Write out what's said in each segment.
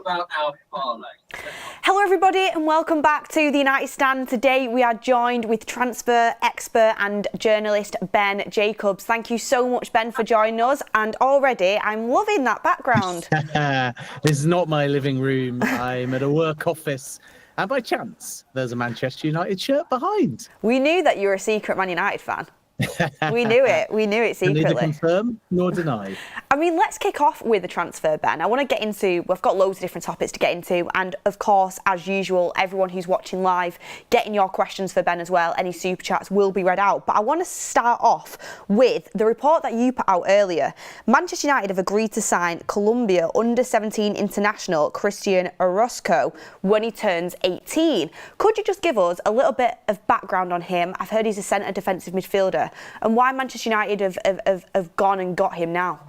about our parlay. Hello everybody and welcome back to the United Stand. Today we are joined with transfer expert and journalist Ben Jacobs. Thank you so much, Ben, for joining us, and already I'm loving that background. This is not my living room. I'm at a work office and by chance there's a Manchester United shirt behind. We knew that you were a secret Man United fan. We knew it secretly. Neither confirm nor deny. I mean, let's kick off with the transfer, Ben. I want to get into, we've got loads of different topics to get into, and of course, as usual, everyone who's watching live, getting your questions for Ben as well. Any super chats will be read out. But I want to start off with the report that you put out earlier. Manchester United have agreed to sign Colombia under-17 international Cristian Orozco when he turns 18. Could you just give us a little bit of background on him? I've heard he's a centre defensive midfielder, and why Manchester United have gone and got him now.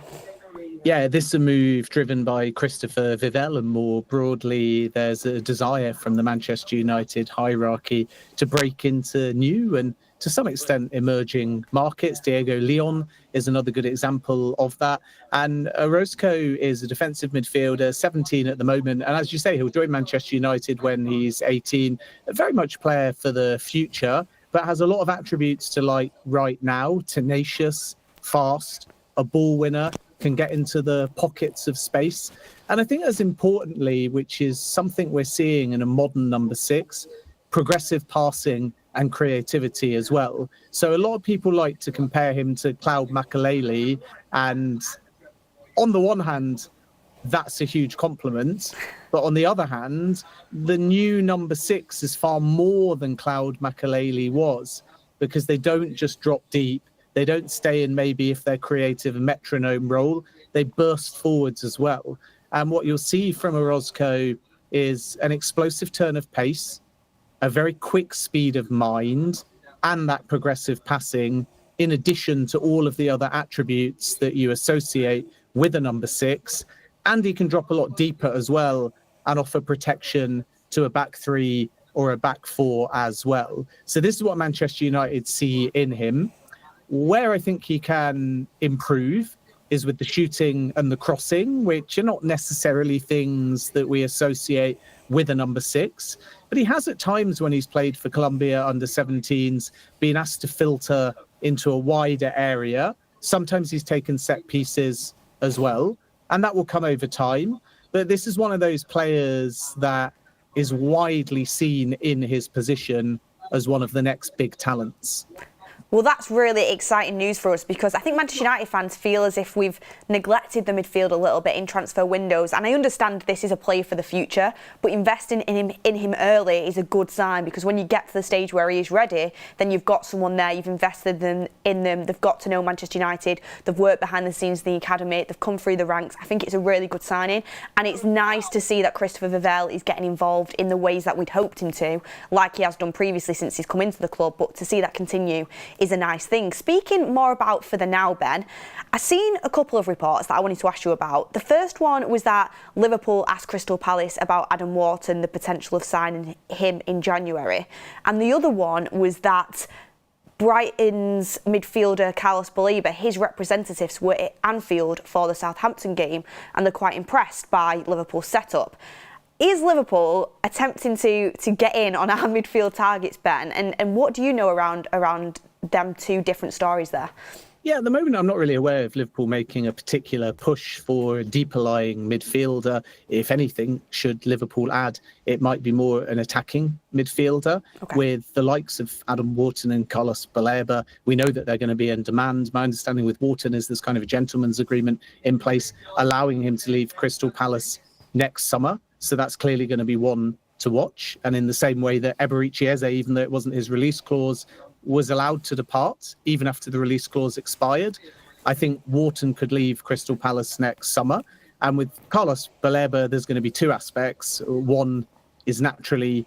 Yeah, this is a move driven by Christopher Vivell, and more broadly, there's a desire from the Manchester United hierarchy to break into new and to some extent emerging markets. Diego Leon is another good example of that. And Orozco is a defensive midfielder, 17 at the moment. And as you say, he'll join Manchester United when he's 18. Very much a player for the future, but has a lot of attributes to like right now: tenacious, fast, a ball winner, can get into the pockets of space. And I think as importantly, which is something we're seeing in a modern number six, progressive passing and creativity as well. So a lot of people like to compare him to Claude Makelele, and on the one hand, that's a huge compliment. But on the other hand, the new number six is far more than Claude Makelele was, because they don't just drop deep. They don't stay in maybe, if they're creative, a metronome role. They burst forwards as well. And what you'll see from Orozco is an explosive turn of pace, a very quick speed of mind, and that progressive passing, in addition to all of the other attributes that you associate with a number six. And he can drop a lot deeper as well and offer protection to a back three or a back four as well. So this is what Manchester United see in him. Where I think he can improve is with the shooting and the crossing, which are not necessarily things that we associate with a number six. But he has at times, when he's played for Colombia under-17s, been asked to filter into a wider area. Sometimes he's taken set pieces as well, and that will come over time. But this is one of those players that is widely seen in his position as one of the next big talents. Well, that's really exciting news for us, because I think Manchester United fans feel as if we've neglected the midfield a little bit in transfer windows. And I understand this is a player for the future, but investing in him early is a good sign, because when you get to the stage where he is ready, then you've got someone there, you've invested in them, they've got to know Manchester United, they've worked behind the scenes in the academy, they've come through the ranks. I think it's a really good signing, and it's nice to see that Christopher Vivell is getting involved in the ways that we'd hoped him to, like he has done previously since he's come into the club. But to see that continue is a nice thing. Speaking more about for the now, Ben, I've seen a couple of reports that I wanted to ask you about. The first one was that Liverpool asked Crystal Palace about Adam Wharton, the potential of signing him in January. And the other one was that Brighton's midfielder Carlos Baleba, his representatives were at Anfield for the Southampton game, and they're quite impressed by Liverpool's setup. Is Liverpool attempting to get in on our midfield targets, Ben? And what do you know around them two different stories there? Yeah, at the moment, I'm not really aware of Liverpool making a particular push for a deeper lying midfielder. If anything, should Liverpool add, it might be more an attacking midfielder. Okay. With the likes of Adam Wharton and Carlos Baleba. We know that they're going to be in demand. My understanding with Wharton is there's kind of a gentleman's agreement in place, allowing him to leave Crystal Palace next summer. So that's clearly going to be one to watch. And in the same way that Eberechi Eze, even though it wasn't his release clause, was allowed to depart even after the release clause expired, I think Wharton could leave Crystal Palace next summer. And with Carlos Baleba, there's going to be two aspects. One is naturally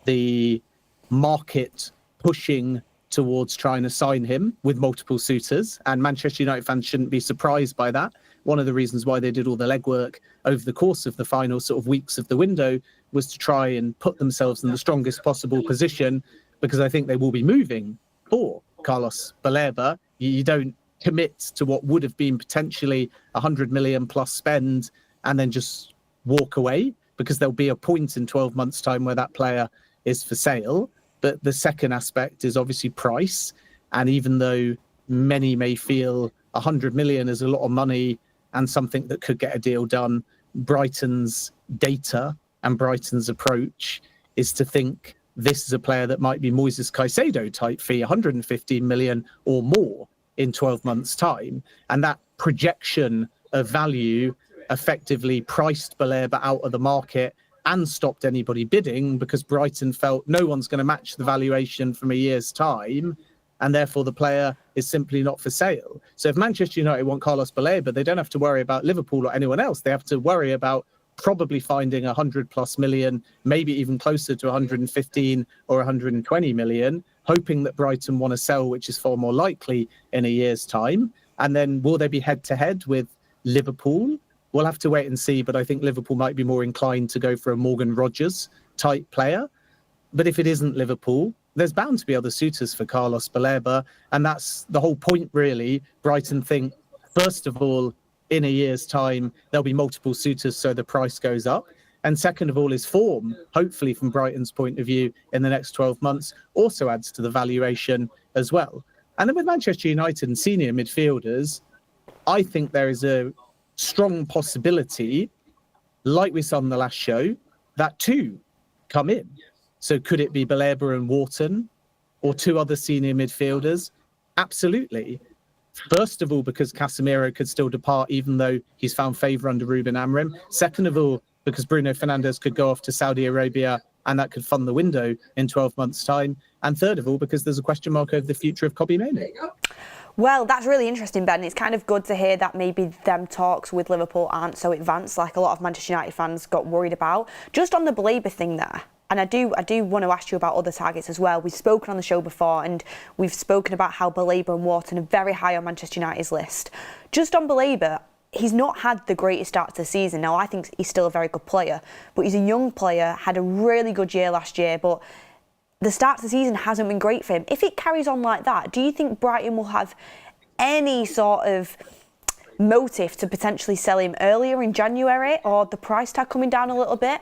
the market pushing towards trying to sign him with multiple suitors, and Manchester United fans shouldn't be surprised by that. One of the reasons why they did all the legwork over the course of the final sort of weeks of the window was to try and put themselves in the strongest possible position, because I think they will be moving for Carlos Baleba. You don't commit to what would have been potentially 100 million plus spend and then just walk away, because there'll be a point in 12 months' time where that player is for sale. But the second aspect is obviously price. And even though many may feel 100 million is a lot of money and something that could get a deal done, Brighton's data and Brighton's approach is to think this is a player that might be Moises Caicedo type fee, 115 million or more in 12 months' time. And that projection of value effectively priced Baleba out of the market and stopped anybody bidding, because Brighton felt no one's going to match the valuation from a year's time, and therefore the player is simply not for sale. So if Manchester United want Carlos Baleba, they don't have to worry about Liverpool or anyone else. They have to worry about probably finding 100+ million, maybe even closer to 115 or 120 million, hoping that Brighton want to sell, which is far more likely in a year's time. And then will they be head-to-head with Liverpool? We'll have to wait and see, but I think Liverpool might be more inclined to go for a Morgan Rogers type player. But if it isn't Liverpool, there's bound to be other suitors for Carlos Baleba, and that's the whole point, really. Brighton think, first of all, in a year's time, there'll be multiple suitors, so the price goes up. And second of all, his form, hopefully from Brighton's point of view, in the next 12 months, also adds to the valuation as well. And then with Manchester United and senior midfielders, I think there is a strong possibility, like we saw on the last show, that two come in. So could it be Baleba and Wharton, or two other senior midfielders? Absolutely. First of all, because Casemiro could still depart, even though he's found favour under Ruben Amorim. Second of all, because Bruno Fernandes could go off to Saudi Arabia, and that could fund the window in 12 months' time. And third of all, because there's a question mark over the future of Kobbie Mainoo. Well, that's really interesting, Ben. It's kind of good to hear that maybe them talks with Liverpool aren't so advanced like a lot of Manchester United fans got worried about. Just on the Baleba thing there, and I do want to ask you about other targets as well. We've spoken on the show before, and we've spoken about how Baleba and Wharton are very high on Manchester United's list. Just on Baleba, he's not had the greatest start to the season. Now, I think he's still a very good player, but he's a young player, had a really good year last year, but the start to the season hasn't been great for him. If it carries on like that, do you think Brighton will have any sort of motive to potentially sell him earlier in January, or the price tag coming down a little bit?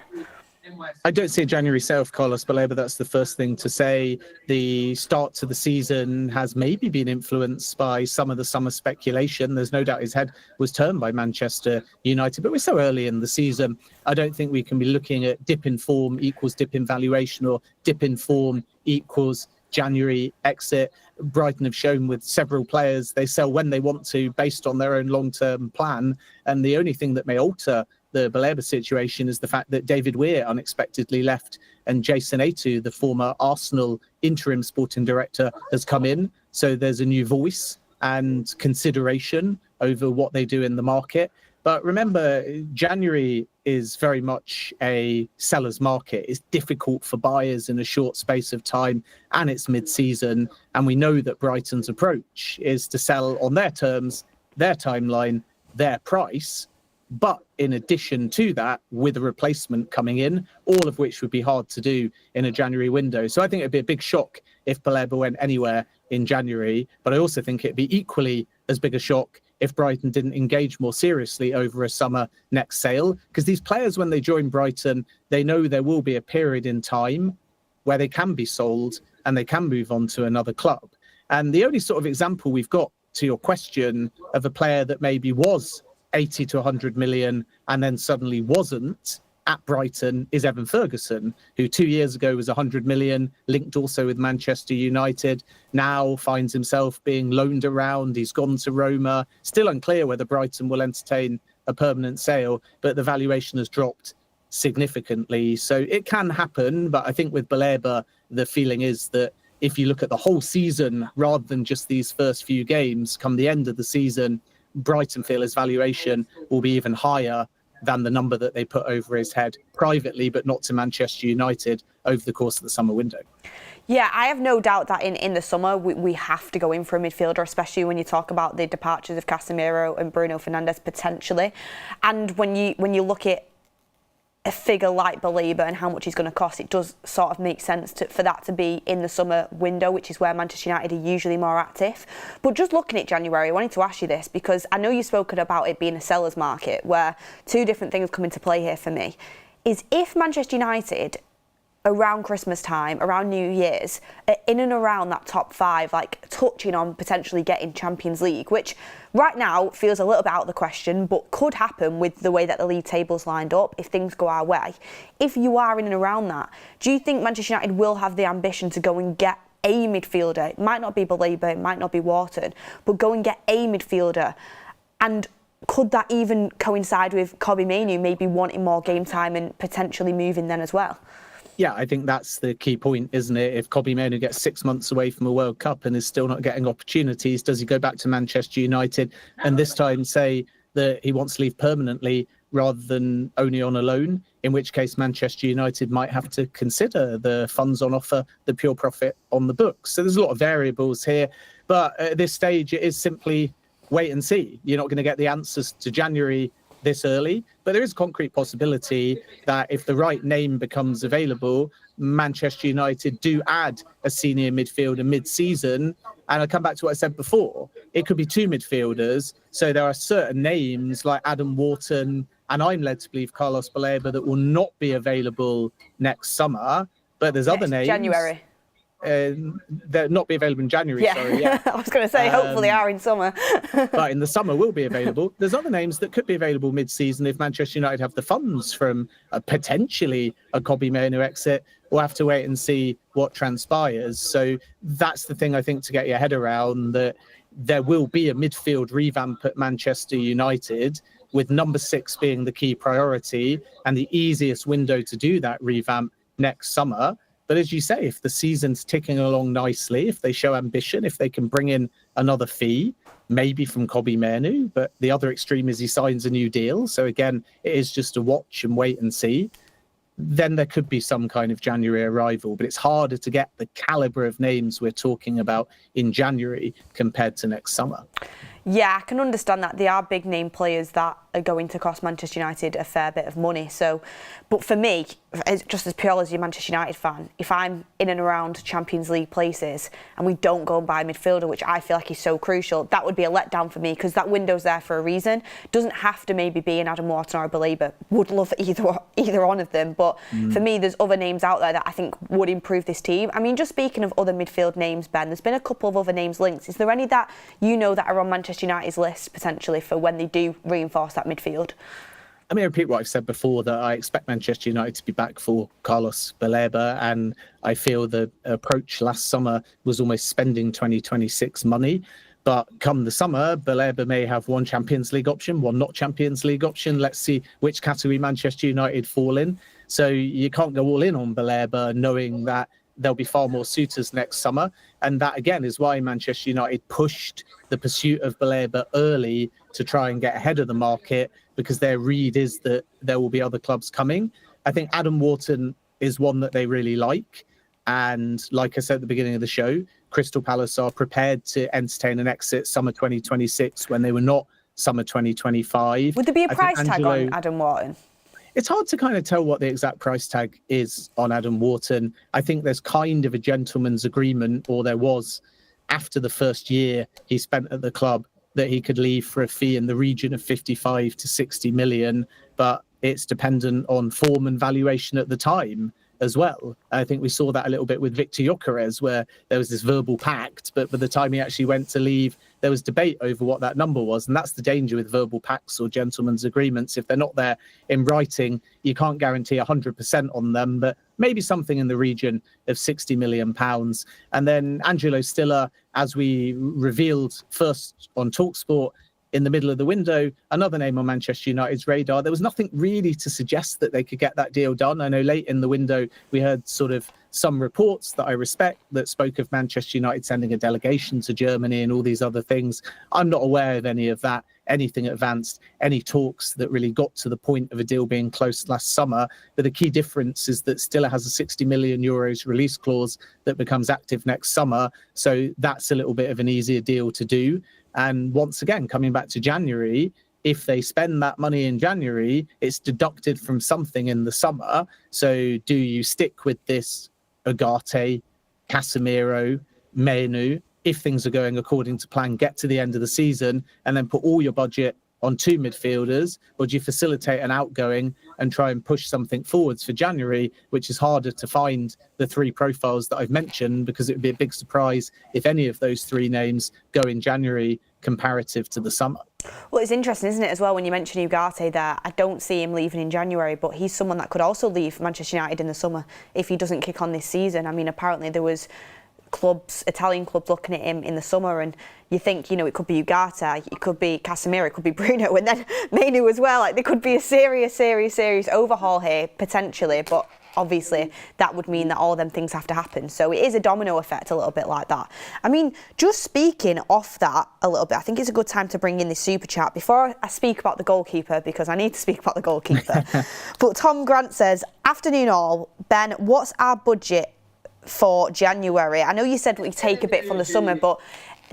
I don't see a January sale for Carlos Baleba. That's the first thing to say. The start to the season has maybe been influenced by some of the summer speculation. There's no doubt his head was turned by Manchester United, but we're so early in the season. I don't think we can be looking at dip in form equals dip in valuation, or dip in form equals January exit. Brighton have shown with several players they sell when they want to based on their own long-term plan. And the only thing that may alter the Baleba situation is the fact that David Weir unexpectedly left, and Jason Atu, the former Arsenal interim sporting director, has come in. So there's a new voice and consideration over what they do in the market. But remember, January is very much a seller's market. It's difficult for buyers in a short space of time, and it's mid-season. And we know that Brighton's approach is to sell on their terms, their timeline, their price. But in addition to that, with a replacement coming in, all of which would be hard to do in a January window. So I think it'd be a big shock if Baleba went anywhere in January. But I also think it'd be equally as big a shock if Brighton didn't engage more seriously over a summer next sale. Because these players, when they join Brighton, they know there will be a period in time where they can be sold and they can move on to another club. And the only sort of example we've got, to your question, of a player that maybe was 80 to 100 million and then suddenly wasn't at Brighton is Evan Ferguson, who 2 years ago was 100 million, linked also with Manchester United, now finds himself being loaned around. He's gone to Roma. Still unclear whether Brighton will entertain a permanent sale, but the valuation has dropped significantly. So it can happen, but I think with Baleba, the feeling is that if you look at the whole season rather than just these first few games, come the end of the season, Brighton feel his valuation will be even higher than the number that they put over his head privately, but not to Manchester United, over the course of the summer window. Yeah, I have no doubt that in the summer we have to go in for a midfielder, especially when you talk about the departures of Casemiro and Bruno Fernandes potentially. And when you look at a figure like Baleba and how much he's going to cost, it does sort of make sense for that to be in the summer window, which is where Manchester United are usually more active. But just looking at January, I wanted to ask you this, because I know you've spoken about it being a seller's market, where two different things come into play here for me. is if Manchester United around Christmas time, around New Year's, in and around that top 5, like touching on potentially getting Champions League, which right now feels a little bit out of the question, but could happen with the way that the league table's lined up if things go our way. If you are in and around that, do you think Manchester United will have the ambition to go and get a midfielder? It might not be Baleba, it might not be Wharton, but go and get a midfielder. And could that even coincide with Kobbie Mainoo maybe wanting more game time and potentially moving then as well? Yeah, I think that's the key point, isn't it? If Kobbie Mainoo gets 6 months away from a World Cup and is still not getting opportunities, does he go back to Manchester United and this time say that he wants to leave permanently rather than only on a loan? In which case Manchester United might have to consider the funds on offer, the pure profit on the books. So there's a lot of variables here. But at this stage, it is simply wait and see. You're not going to get the answers to January this early, but there is a concrete possibility that if the right name becomes available, Manchester United do add a senior midfielder mid-season. And I come back to what I said before, it could be 2 midfielders. So there are certain names like Adam Wharton, and I'm led to believe Carlos Baleba, that will not be available next summer. But there's other names. January. They'll not be available in January, sorry. Yeah. I was going to say, hopefully they are in summer. But in the summer will be available. There's other names that could be available mid-season if Manchester United have the funds from potentially a Kobbie Mainoo exit. We'll have to wait and see what transpires. So that's the thing I think to get your head around, that there will be a midfield revamp at Manchester United, with number 6 being the key priority and the easiest window to do that revamp next summer. But as you say, if the season's ticking along nicely, if they show ambition, if they can bring in another fee, maybe from Kobbie Mainoo, but the other extreme is he signs a new deal. So again, it is just a watch and wait and see. Then there could be some kind of January arrival, but it's harder to get the calibre of names we're talking about in January compared to next summer. Yeah, I can understand that. They are big name players that are going to cost Manchester United a fair bit of money. So, but for me, just as purely as a Manchester United fan, if I'm in and around Champions League places and we don't go and buy a midfielder, which I feel like is so crucial, that would be a letdown for me, because that window's there for a reason. Doesn't have to maybe be an Adam Wharton or a Baleba. Would love either one of them, but for me, there's other names out there that I think would improve this team. I mean, just speaking of other midfield names, Ben, there's been a couple of other names linked. Is there any that you know that are on Manchester United's list potentially for when they do reinforce that midfield? I mean, I repeat what I've said before, that I expect Manchester United to be back for Carlos Baleba, and I feel the approach last summer was almost spending 2026 money. But come the summer, Baleba may have one Champions League option, one not Champions League option. Let's see which category Manchester United fall in. So you can't go all in on Baleba knowing that there'll be far more suitors next summer. And that, again, is why Manchester United pushed the pursuit of Baleba early to try and get ahead of the market, because their read is that there will be other clubs coming. I think Adam Wharton is one that they really like. And like I said at the beginning of the show, Crystal Palace are prepared to entertain an exit summer 2026 when they were not summer 2025. Would there be a price tag on Adam Wharton? It's hard to kind of tell what the exact price tag is on Adam Wharton. I think there's kind of a gentleman's agreement, or there was, after the first year he spent at the club, that he could leave for a fee in the region of 55 to 60 million, but it's dependent on form and valuation at the time as well. I think we saw that a little bit with Victor Gyökeres, where there was this verbal pact, but by the time he actually went to leave, there was debate over what that number was. And that's the danger with verbal pacts or gentlemen's agreements. If they're not there in writing, you can't guarantee 100% on them, but maybe something in the region of £60 million. And then Angelo Stiller, as we revealed first on TalkSport, in the middle of the window, another name on Manchester United's radar. There was nothing really to suggest that they could get that deal done. I know late in the window, we heard sort of some reports that I respect that spoke of Manchester United sending a delegation to Germany and all these other things. I'm not aware of any of that, anything advanced, any talks that really got to the point of a deal being closed last summer. But the key difference is that Stiller has a 60 million euros release clause that becomes active next summer. So that's a little bit of an easier deal to do. And once again, coming back to January, if they spend that money in January, it's deducted from something in the summer. So do you stick with this Ugarte, Casemiro, Mainoo, if things are going according to plan, get to the end of the season and then put all your budget on 2 midfielders, or do you facilitate an outgoing and try and push something forwards for January, which is harder to find the 3 profiles that I've mentioned, because it would be a big surprise if any of those 3 names go in January comparative to the summer. Well, it's interesting, isn't it, as well, when you mention Ugarte there. I don't see him leaving in January, but he's someone that could also leave Manchester United in the summer if he doesn't kick on this season. I mean, apparently there was Italian clubs looking at him in the summer, and you think, it could be Ugarte, it could be Casemiro, it could be Bruno, and then Mainoo as well. Like, there could be a serious overhaul here, potentially, but obviously that would mean that all of them things have to happen. So it is a domino effect a little bit like that. I mean, just speaking off that a little bit, I think it's a good time to bring in this super chat before I speak about the goalkeeper, because I need to speak about the goalkeeper. But Tom Grant says, afternoon all, Ben, what's our budget for January? I know you said we take a bit from the summer, but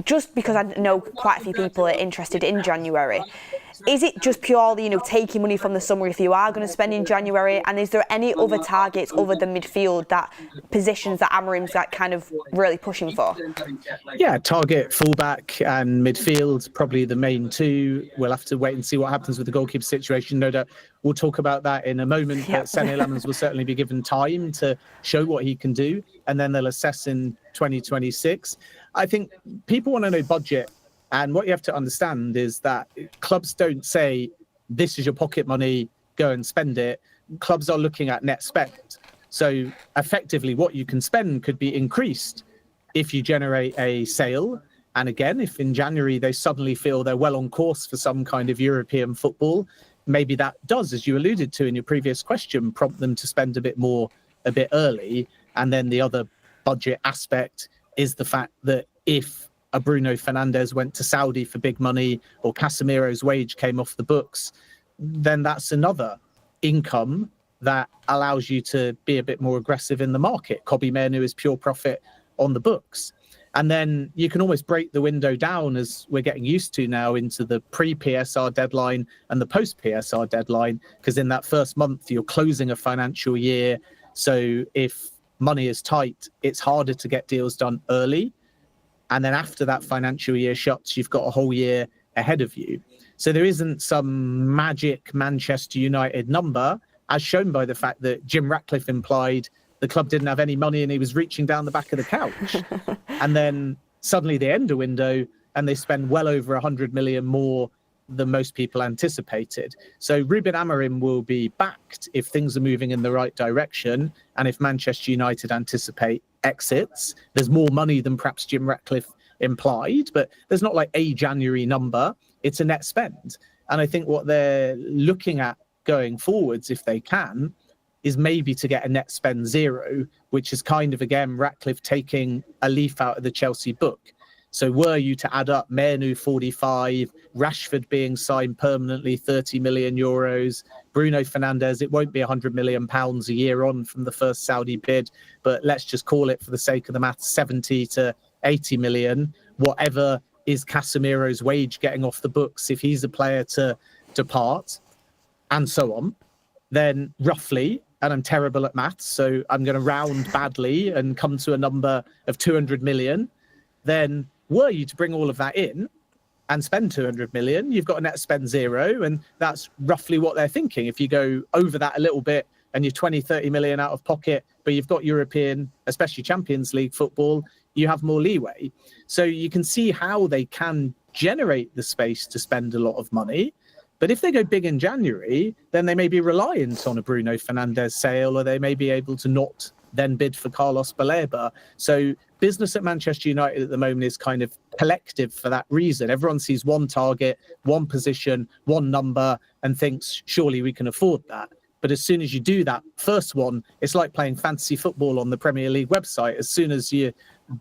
just because I know quite a few people are interested in January, is it just purely, taking money from the summer if you are going to spend in January? And is there any other targets other than midfield, that positions that Amorim's kind of really pushing for? Yeah, target fullback and midfield, probably the main 2. We'll have to wait and see what happens with the goalkeeper situation. No doubt we'll talk about that in a moment. Yep. But Senne Lammens will certainly be given time to show what he can do, and then they'll assess in 2026. I think people want to know budget. And what you have to understand is that clubs don't say, this is your pocket money, go and spend it. Clubs are looking at net spend. So effectively what you can spend could be increased if you generate a sale. And again, if in January they suddenly feel they're well on course for some kind of European football, maybe that does, as you alluded to in your previous question, prompt them to spend a bit more a bit early. And then the other budget aspect is the fact that if a Bruno Fernandes went to Saudi for big money, or Casemiro's wage came off the books, then that's another income that allows you to be a bit more aggressive in the market. Kobbie Mainoo is pure profit on the books. And then you can almost break the window down, as we're getting used to now, into the pre-PSR deadline and the post-PSR deadline, because in that first month, you're closing a financial year. So if money is tight, it's harder to get deals done early. And then after that financial year shuts, you've got a whole year ahead of you. So there isn't some magic Manchester United number, as shown by the fact that Jim Ratcliffe implied the club didn't have any money and he was reaching down the back of the couch. And then suddenly they end a window and they spend well over 100 million more than most people anticipated. So Ruben Amorim will be backed if things are moving in the right direction, and if Manchester United anticipate exits. There's more money than perhaps Jim Ratcliffe implied, but there's not like a January number. It's a net spend. And I think what they're looking at going forwards, if they can, is maybe to get a net spend 0, which is kind of, again, Ratcliffe taking a leaf out of the Chelsea book. So were you to add up Mainoo 45, Rashford being signed permanently 30 million euros, Bruno Fernandes, it won't be 100 million pounds a year on from the first Saudi bid, but let's just call it, for the sake of the maths, 70 to 80 million, whatever is Casemiro's wage getting off the books if he's a player to depart, and so on, then roughly, and I'm terrible at maths, so I'm going to round badly and come to a number of 200 million, then were you to bring all of that in and spend 200 million, you've got a net spend 0. And that's roughly what they're thinking. If you go over that a little bit and you're 20, 30 million out of pocket, but you've got European, especially Champions League football, you have more leeway. So you can see how they can generate the space to spend a lot of money. But if they go big in January, then they may be reliant on a Bruno Fernandes sale, or they may be able to not then bid for Carlos Baleba. So business at Manchester United at the moment is kind of collective for that reason. Everyone sees one target, one position, one number, and thinks, surely we can afford that. But as soon as you do that first one, it's like playing fantasy football on the Premier League website. As soon as you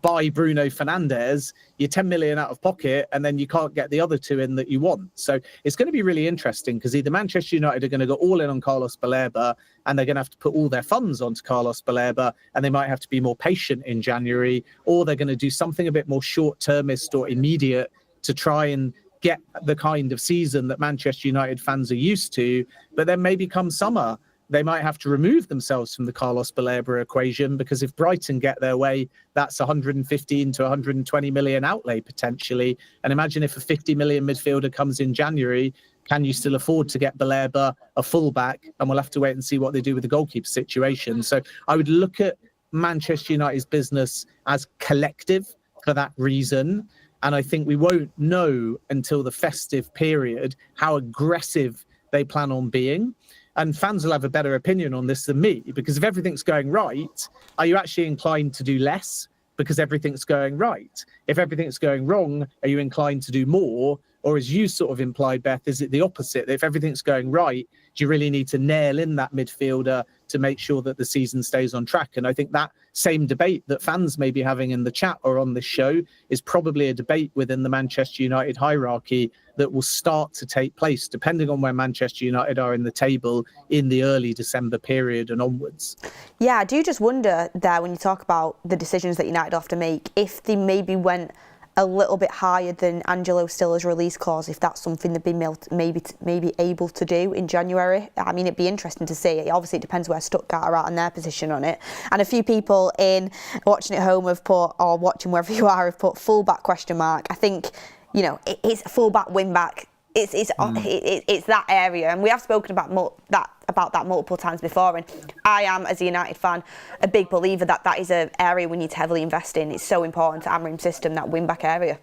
buy Bruno Fernandes, you're 10 million out of pocket, and then you can't get the other 2 in that you want. So it's going to be really interesting, because either Manchester United are going to go all in on Carlos Baleba, and they're going to have to put all their funds onto Carlos Baleba, and they might have to be more patient in January, or they're going to do something a bit more short-termist or immediate to try and get the kind of season that Manchester United fans are used to. But then maybe come summer, they might have to remove themselves from the Carlos Baleba equation, because if Brighton get their way, that's 115 to 120 million outlay potentially. And imagine if a 50 million midfielder comes in January, Can you still afford to get Baleba, a fullback? And we'll have to wait and see what they do with the goalkeeper situation. So I would look at Manchester United's business as collective for that reason. And I think we won't know until the festive period how aggressive they plan on being. And fans will have a better opinion on this than me, because if everything's going right, are you actually inclined to do less because everything's going right? If everything's going wrong, are you inclined to do more? Or as you sort of implied, Beth, is it the opposite? If everything's going right, do you really need to nail in that midfielder to make sure that the season stays on track? And I think that same debate that fans may be having in the chat or on this show is probably a debate within the Manchester United hierarchy that will start to take place depending on where Manchester United are in the table in the early December period and onwards. Yeah, I do just wonder there, when you talk about the decisions that United have to make, if they maybe went a little bit higher than Angelo Stilla's release clause, if that's something they'd be maybe able to do in January. I mean, it'd be interesting to see. Obviously, it depends where Stuttgart are at and their position on it. And a few people in watching at home have put, or watching wherever you are, have put fullback question mark. I think, you know, it's fullback, wingback. It's that area, and we have spoken about that multiple times before. And I am, as a United fan, a big believer that that is an area we need to heavily invest in. It's so important to Amorim's system, that wing-back area.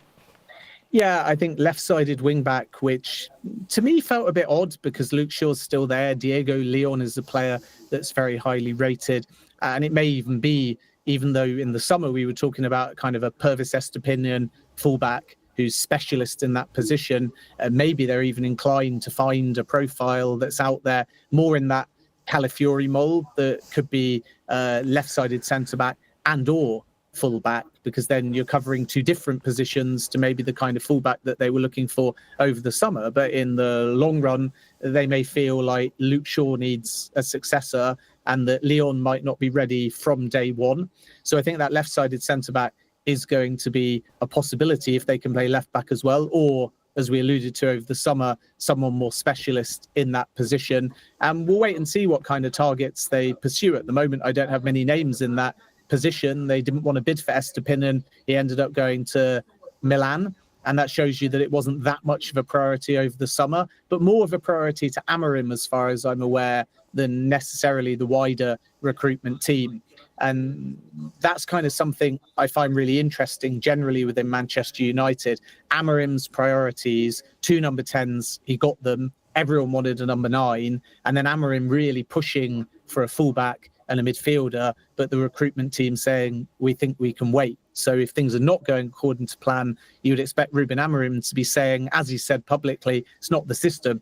Yeah, I think left-sided wing-back, which to me felt a bit odd because Luke Shaw's still there. Diego Leon is a player that's very highly rated, and it may even be, even though in the summer we were talking about kind of a Purvis Estupiñán fullback who's specialist in that position, maybe they're even inclined to find a profile that's out there more in that Calafiori mould that could be left-sided centre-back and or full-back, because then you're covering two different positions to maybe the kind of full-back that they were looking for over the summer. But in the long run, they may feel like Luke Shaw needs a successor and that Leon might not be ready from day one. So I think that left-sided centre-back is going to be a possibility if they can play left back as well, or, as we alluded to over the summer, someone more specialist in that position. And we'll wait and see what kind of targets they pursue. At the moment, I don't have many names in that position. They didn't want to bid for Estupiñán. He ended up going to Milan. And that shows you that it wasn't that much of a priority over the summer, but more of a priority to Amorim, as far as I'm aware, than necessarily the wider recruitment team. And that's kind of something I find really interesting generally within Manchester United. Amorim's priorities, 2 number 10s, he got them. Everyone wanted a number 9. And then Amorim really pushing for a fullback and a midfielder, but the recruitment team saying, we think we can wait. So if things are not going according to plan, you would expect Ruben Amorim to be saying, as he said publicly, it's not the system,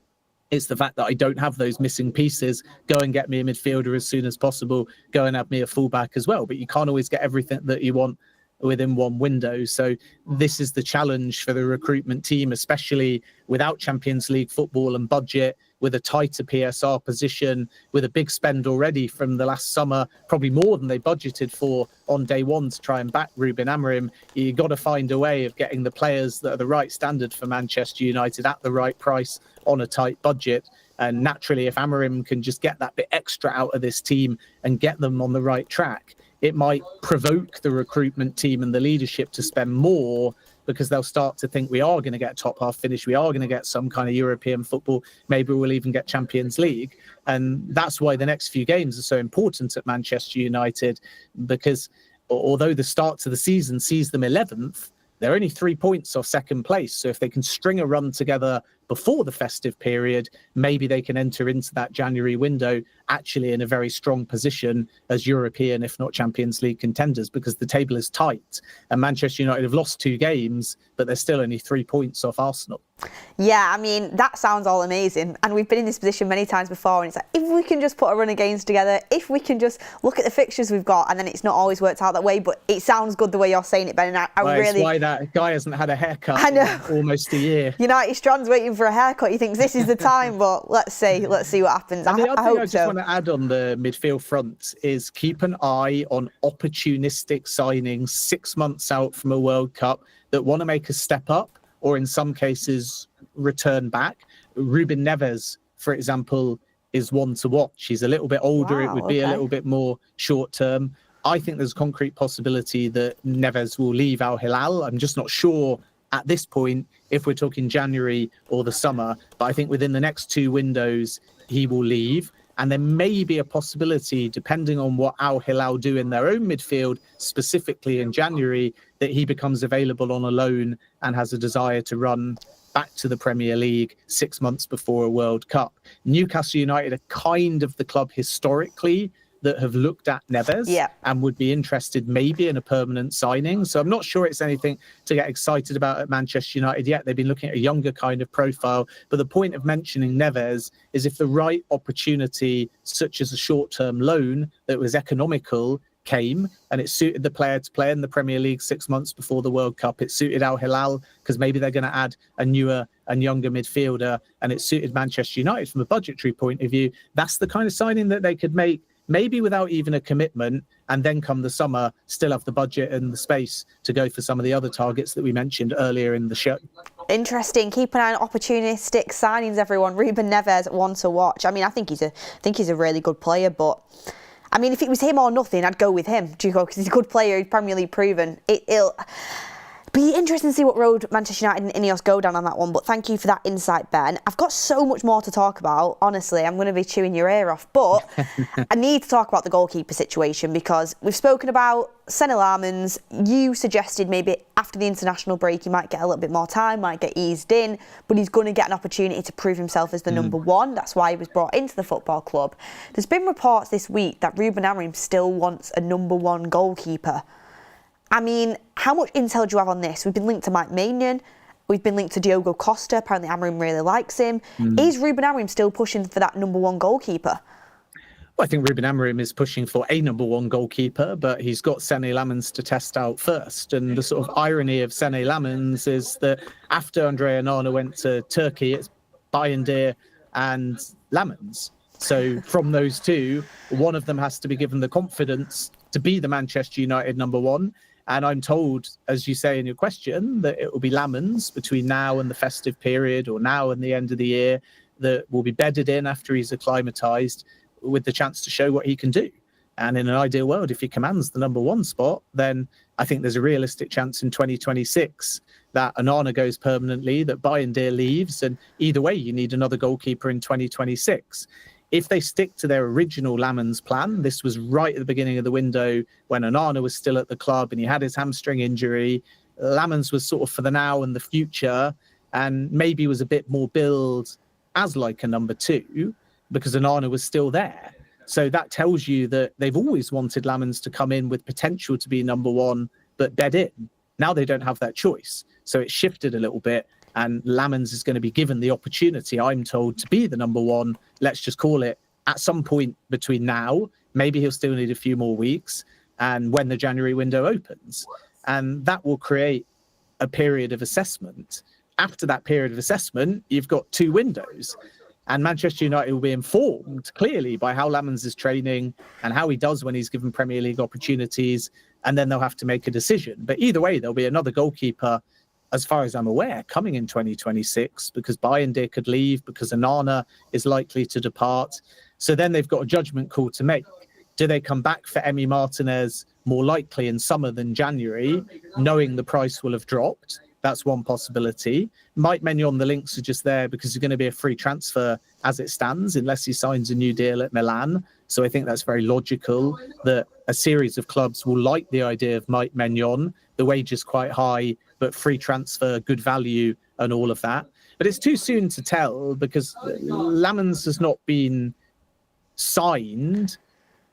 it's the fact that I don't have those missing pieces. Go and get me a midfielder as soon as possible. Go and have me a fullback as well. But you can't always get everything that you want within one window. So this is the challenge for the recruitment team, especially without Champions League football and budget, with a tighter PSR position, with a big spend already from the last summer, probably more than they budgeted for on day one to try and back Ruben Amorim. You've got to find a way of getting the players that are the right standard for Manchester United at the right price on a tight budget. And naturally, if Amorim can just get that bit extra out of this team and get them on the right track, it might provoke the recruitment team and the leadership to spend more, because they'll start to think we are going to get a top half finish, we are going to get some kind of European football, maybe we'll even get Champions League. And that's why the next few games are so important at Manchester United, because although the start to the season sees them 11th, they're only 3 points off second place. So if they can string a run together before the festive period, maybe they can enter into that January window actually in a very strong position as European, if not Champions League contenders, because the table is tight. And Manchester United have lost 2 games, but they're still only 3 points off Arsenal. Yeah, I mean, that sounds all amazing. And we've been in this position many times before. And it's like, if we can just put a run of games together, if we can just look at the fixtures we've got, and then it's not always worked out that way. But it sounds good the way you're saying it, Ben. And I really... It's why that guy hasn't had a haircut in almost a year. United Strand's waiting for a haircut. He thinks this is the time, but let's see what happens. And the other thing I just so. want to add on the midfield front is keep an eye on opportunistic signings 6 months out from a World Cup that want to make a step up, or in some cases return back. Ruben Neves, for example, is one to watch. He's a little bit older. Wow, it would be a little bit more short term. I think there's a concrete possibility that Neves will leave Al Hilal. I'm just not sure at this point if we're talking January or the summer. But I think within the next 2 windows, he will leave. And there may be a possibility, depending on what Al Hilal do in their own midfield, specifically in January, that he becomes available on a loan and has a desire to run back to the Premier League 6 months before a World Cup. Newcastle United are kind of the club historically that have looked at Neves and would be interested maybe in a permanent signing. So I'm not sure it's anything to get excited about at Manchester United yet. They've been looking at a younger kind of profile. But the point of mentioning Neves is if the right opportunity, such as a short-term loan that was economical, came and it suited the player to play in the Premier League 6 months before the World Cup, it suited Al Hilal because maybe they're going to add a newer and younger midfielder, and it suited Manchester United from a budgetary point of view, that's the kind of signing that they could make, maybe without even a commitment, and then come the summer, still have the budget and the space to go for some of the other targets that we mentioned earlier in the show. Interesting. Keep an eye on opportunistic signings, everyone. Ruben Neves, one to watch. I mean, I think he's a really good player, but I mean, if it was him or nothing, I'd go with him, because he's a good player. He's Premier League proven. It'll be interesting to see what road Manchester United and INEOS go down on that one, but thank you for that insight, Ben. I've got so much more to talk about. Honestly, I'm going to be chewing your ear off, but I need to talk about the goalkeeper situation, because we've spoken about Senne Lammens. You suggested maybe after the international break he might get a little bit more time, might get eased in, but he's going to get an opportunity to prove himself as the number one. That's why he was brought into the football club. There's been reports this week that Ruben Amorim still wants a number one goalkeeper. I mean, how much intel do you have on this? We've been linked to Mainoo. We've been linked to Diogo Costa. Apparently Amorim really likes him. Is Ruben Amorim still pushing for that number one goalkeeper? Well, I think Ruben Amorim is pushing for a number one goalkeeper, but he's got Senne Lammens to test out first. And the sort of irony of Senne Lammens is that after Andrea Onana went to Turkey, it's Bayındır and Lammens. So from those two, one of them has to be given the confidence to be the Manchester United number one. And I'm told, as you say in your question, that it will be Lammens between now and the festive period, or now and the end of the year, that will be bedded in after he's acclimatised, with the chance to show what he can do. And in an ideal world, if he commands the number one spot, then I think there's a realistic chance in 2026 that Onana goes permanently, that Bayındır leaves, and either way, you need another goalkeeper in 2026. If they stick to their original Lammens plan, this was right at the beginning of the window when Onana was still at the club and he had his hamstring injury. Lammens was sort of for the now and the future, and maybe was a bit more billed as like a number two because Onana was still there. So that tells you that they've always wanted Lammens to come in with potential to be number one, but bed in. Now they don't have that choice. So it shifted a little bit. And Lammens is going to be given the opportunity, I'm told, to be the number one, let's just call it, at some point between now. Maybe he'll still need a few more weeks, and when the January window opens. And that will create a period of assessment. After that period of assessment, you've got 2 windows. And Manchester United will be informed clearly by how Lammens is training and how he does when he's given Premier League opportunities. And then they'll have to make a decision. But either way, there'll be another goalkeeper, as far as I'm aware, coming in 2026, because Bayındır could leave, because Onana is likely to depart. So then they've got a judgment call to make. Do they come back for Emi Martinez more likely in summer than January, knowing the price will have dropped? That's one possibility. Mike Maignan, the links are just there because he's going to be a free transfer as it stands, unless he signs a new deal at Milan. So I think that's very logical that a series of clubs will like the idea of Mike Maignan. The wage is quite high, but free transfer, good value, and all of that. But it's too soon to tell, because Lammens has not been signed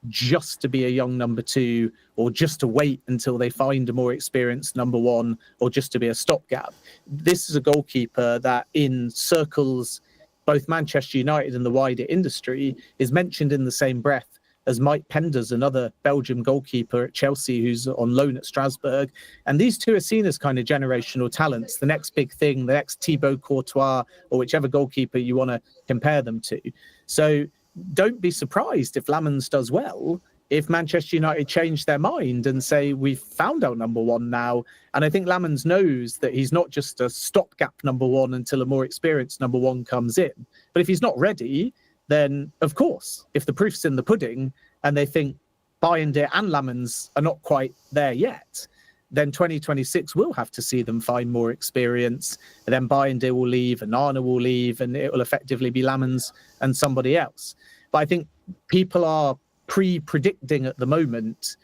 just to be a young number two, or just to wait until they find a more experienced number one, or just to be a stopgap. This is a goalkeeper that in circles, both Manchester United and the wider industry, is mentioned in the same breath as Mike Penders, another Belgium goalkeeper at Chelsea who's on loan at Strasbourg. And these two are seen as kind of generational talents, the next big thing, the next Thibaut Courtois, or whichever goalkeeper you want to compare them to. So don't be surprised if Lammens does well, if Manchester United change their mind and say, we've found our number one now. And I think Lammens knows that he's not just a stopgap number one until a more experienced number one comes in. But if he's not ready, then of course, if the proof's in the pudding and they think Bayındır and Lammens are not quite there yet, then 2026 will have to see them find more experience. And then Bayindir will leave, and Onana will leave, and it will effectively be Lammens and somebody else. But I think people are predicting at the moment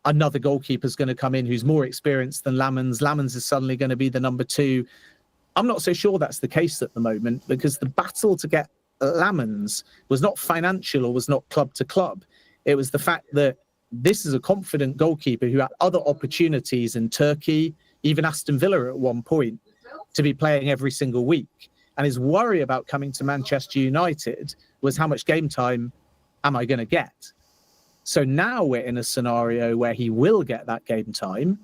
another goalkeeper is going to come in who's more experienced than Lammens. Lammens is suddenly going to be the number 2. I'm not so sure that's the case at the moment, because the battle to get Lammens was not financial or was not club to club. It was the fact that this is a confident goalkeeper who had other opportunities in Turkey, even Aston Villa at one point, to be playing every single week. And his worry about coming to Manchester United was, how much game time am I going to get? So now we're in a scenario where he will get that game time.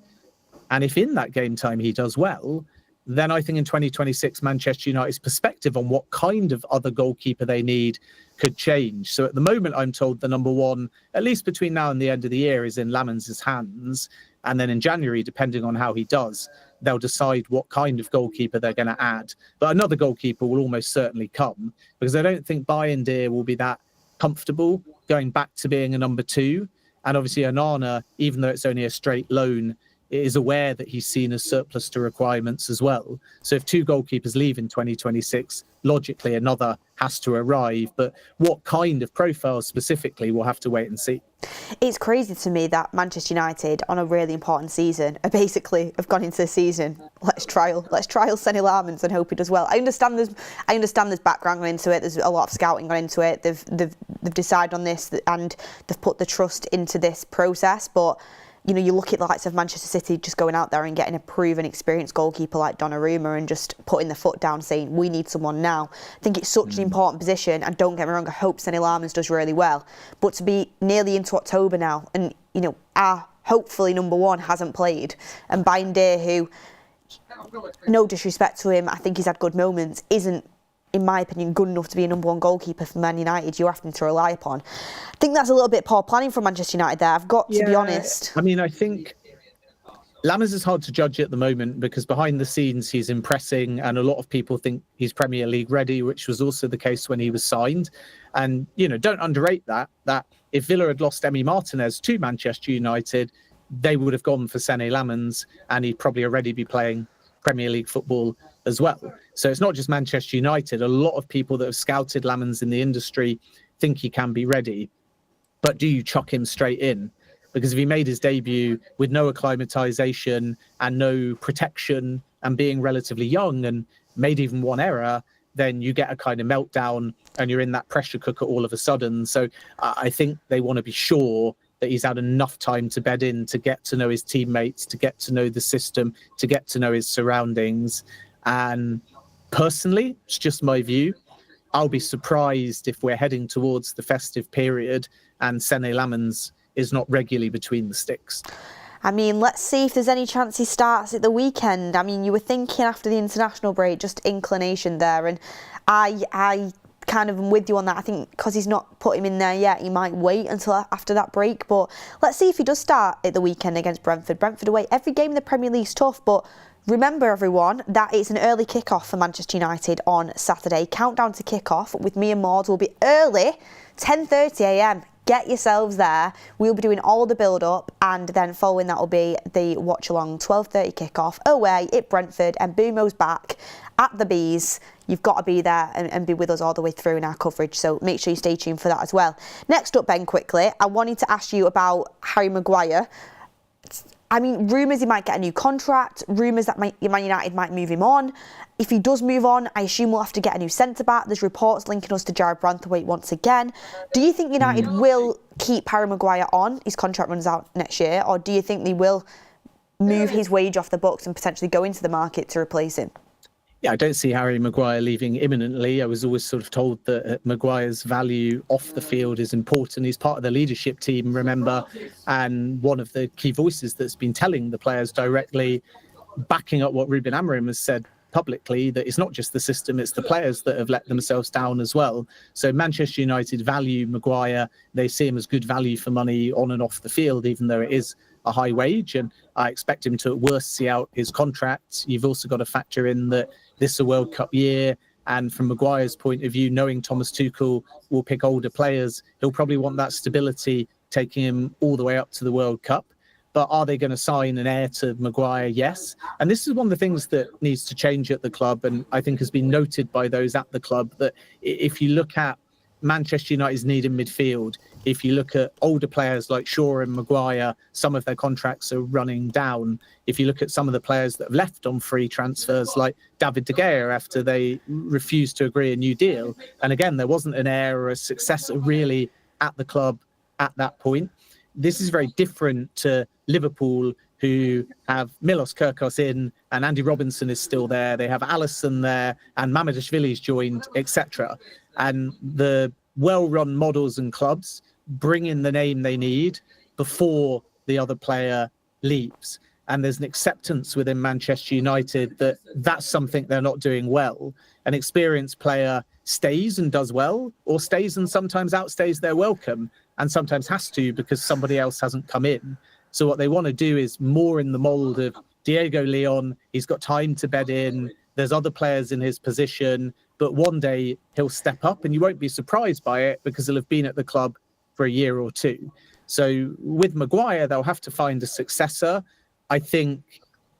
And if in that game time he does well, then I think in 2026, Manchester United's perspective on what kind of other goalkeeper they need could change. So at the moment, I'm told the number 1, at least between now and the end of the year, is in Lammens' hands. And then in January, depending on how he does, they'll decide what kind of goalkeeper they're going to add. But another goalkeeper will almost certainly come, because I don't think Bayindir will be that comfortable going back to being a number 2. And obviously Onana, even though it's only a straight loan, is aware that he's seen as surplus to requirements as well. So if 2 goalkeepers leave in 2026, logically another has to arrive. But what kind of profile specifically, we'll have to wait and see. It's crazy to me that Manchester United, on a really important season, have gone into the season, let's trial Senne Lammens and hope he does well. I understand there's background going into it. There's a lot of scouting going into it. They've decided on this, and they've put the trust into this process. But you know, you look at the likes of Manchester City just going out there and getting a proven, experienced goalkeeper like Donnarumma and just putting the foot down, saying we need someone now. I think it's such an important position, and don't get me wrong, I hope Senne Lammens does really well. But to be nearly into October now, and you know, our hopefully number 1 hasn't played, and Bayindir, who, no disrespect to him, I think he's had good moments, isn't, in my opinion, good enough to be a number 1 goalkeeper for Man United. You're having to rely upon. I think that's a little bit poor planning from Manchester United there, I've got to be honest. I mean, I think Lammens is hard to judge at the moment, because behind the scenes he's impressing, and a lot of people think he's Premier League ready, which was also the case when he was signed. And, you know, don't underrate that if Villa had lost Emi Martinez to Manchester United, they would have gone for Senne Lammens, and he'd probably already be playing Premier League football as well. So it's not just Manchester United. A lot of people that have scouted Lammens in the industry think he can be ready. But do you chuck him straight in? Because if he made his debut with no acclimatization and no protection, and being relatively young, and made even one error, then you get a kind of meltdown and you're in that pressure cooker all of a sudden. So I think they want to be sure that he's had enough time to bed in, to get to know his teammates, to get to know the system, to get to know his surroundings. And personally, it's just my view, I'll be surprised if we're heading towards the festive period and Senne Lammens is not regularly between the sticks. I mean, let's see if there's any chance he starts at the weekend. I mean, you were thinking after the international break, just inclination there, and I kind of am with you on that. I think because he's not put him in there yet, he might wait until after that break. But let's see if he does start at the weekend against Brentford. Brentford away. Every game in the Premier League's tough, but remember, everyone, that it's an early kick-off for Manchester United on Saturday. Countdown to kick-off with me and Maud will be early, 10:30am. Get yourselves there. We'll be doing all the build-up, and then following that will be the watch-along, 12:30 kick-off away at Brentford, and Bumo's back at the Bees. You've got to be there and be with us all the way through in our coverage, so make sure you stay tuned for that as well. Next up, Ben, quickly, I wanted to ask you about Harry Maguire. I mean, rumours he might get a new contract, rumours that Man United might move him on. If he does move on, I assume we'll have to get a new centre-back. There's reports linking us to Jared Branthwaite once again. Do you think United will keep Harry Maguire on? His contract runs out next year. Or do you think they will move his wage off the books and potentially go into the market to replace him? Yeah, I don't see Harry Maguire leaving imminently. I was always sort of told that Maguire's value off the field is important. He's part of the leadership team, remember, and one of the key voices that's been telling the players directly, backing up what Ruben Amorim has said publicly, that it's not just the system, it's the players that have let themselves down as well. So Manchester United value Maguire. They see him as good value for money on and off the field, even though it is a high wage, and I expect him to at worst see out his contract. You've also got to factor in that this is a World Cup year, and from Maguire's point of view, knowing Thomas Tuchel will pick older players, he'll probably want that stability taking him all the way up to the World Cup. But are they going to sign an heir to Maguire? Yes. And this is one of the things that needs to change at the club, and I think has been noted by those at the club, that if you look at Manchester United's need in midfield, if you look at older players like Shaw and Maguire, some of their contracts are running down. If you look at some of the players that have left on free transfers, like David De Gea, after they refused to agree a new deal. And again, there wasn't an heir or a successor really at the club at that point. This is very different to Liverpool, who have Milos Kirkos in, and Andy Robinson is still there. They have Alisson there, and Mamardashvili's joined, etc. And the well-run models and clubs bring in the name they need before the other player leaves. And there's an acceptance within Manchester United that that's something they're not doing well. An experienced player stays and does well, or stays and sometimes outstays their welcome, and sometimes has to because somebody else hasn't come in. So what they want to do is more in the mould of Diego Leon. He's got time to bed in. There's other players in his position, but one day he'll step up, and you won't be surprised by it because he'll have been at the club for a year or two. So with Maguire, they'll have to find a successor. I think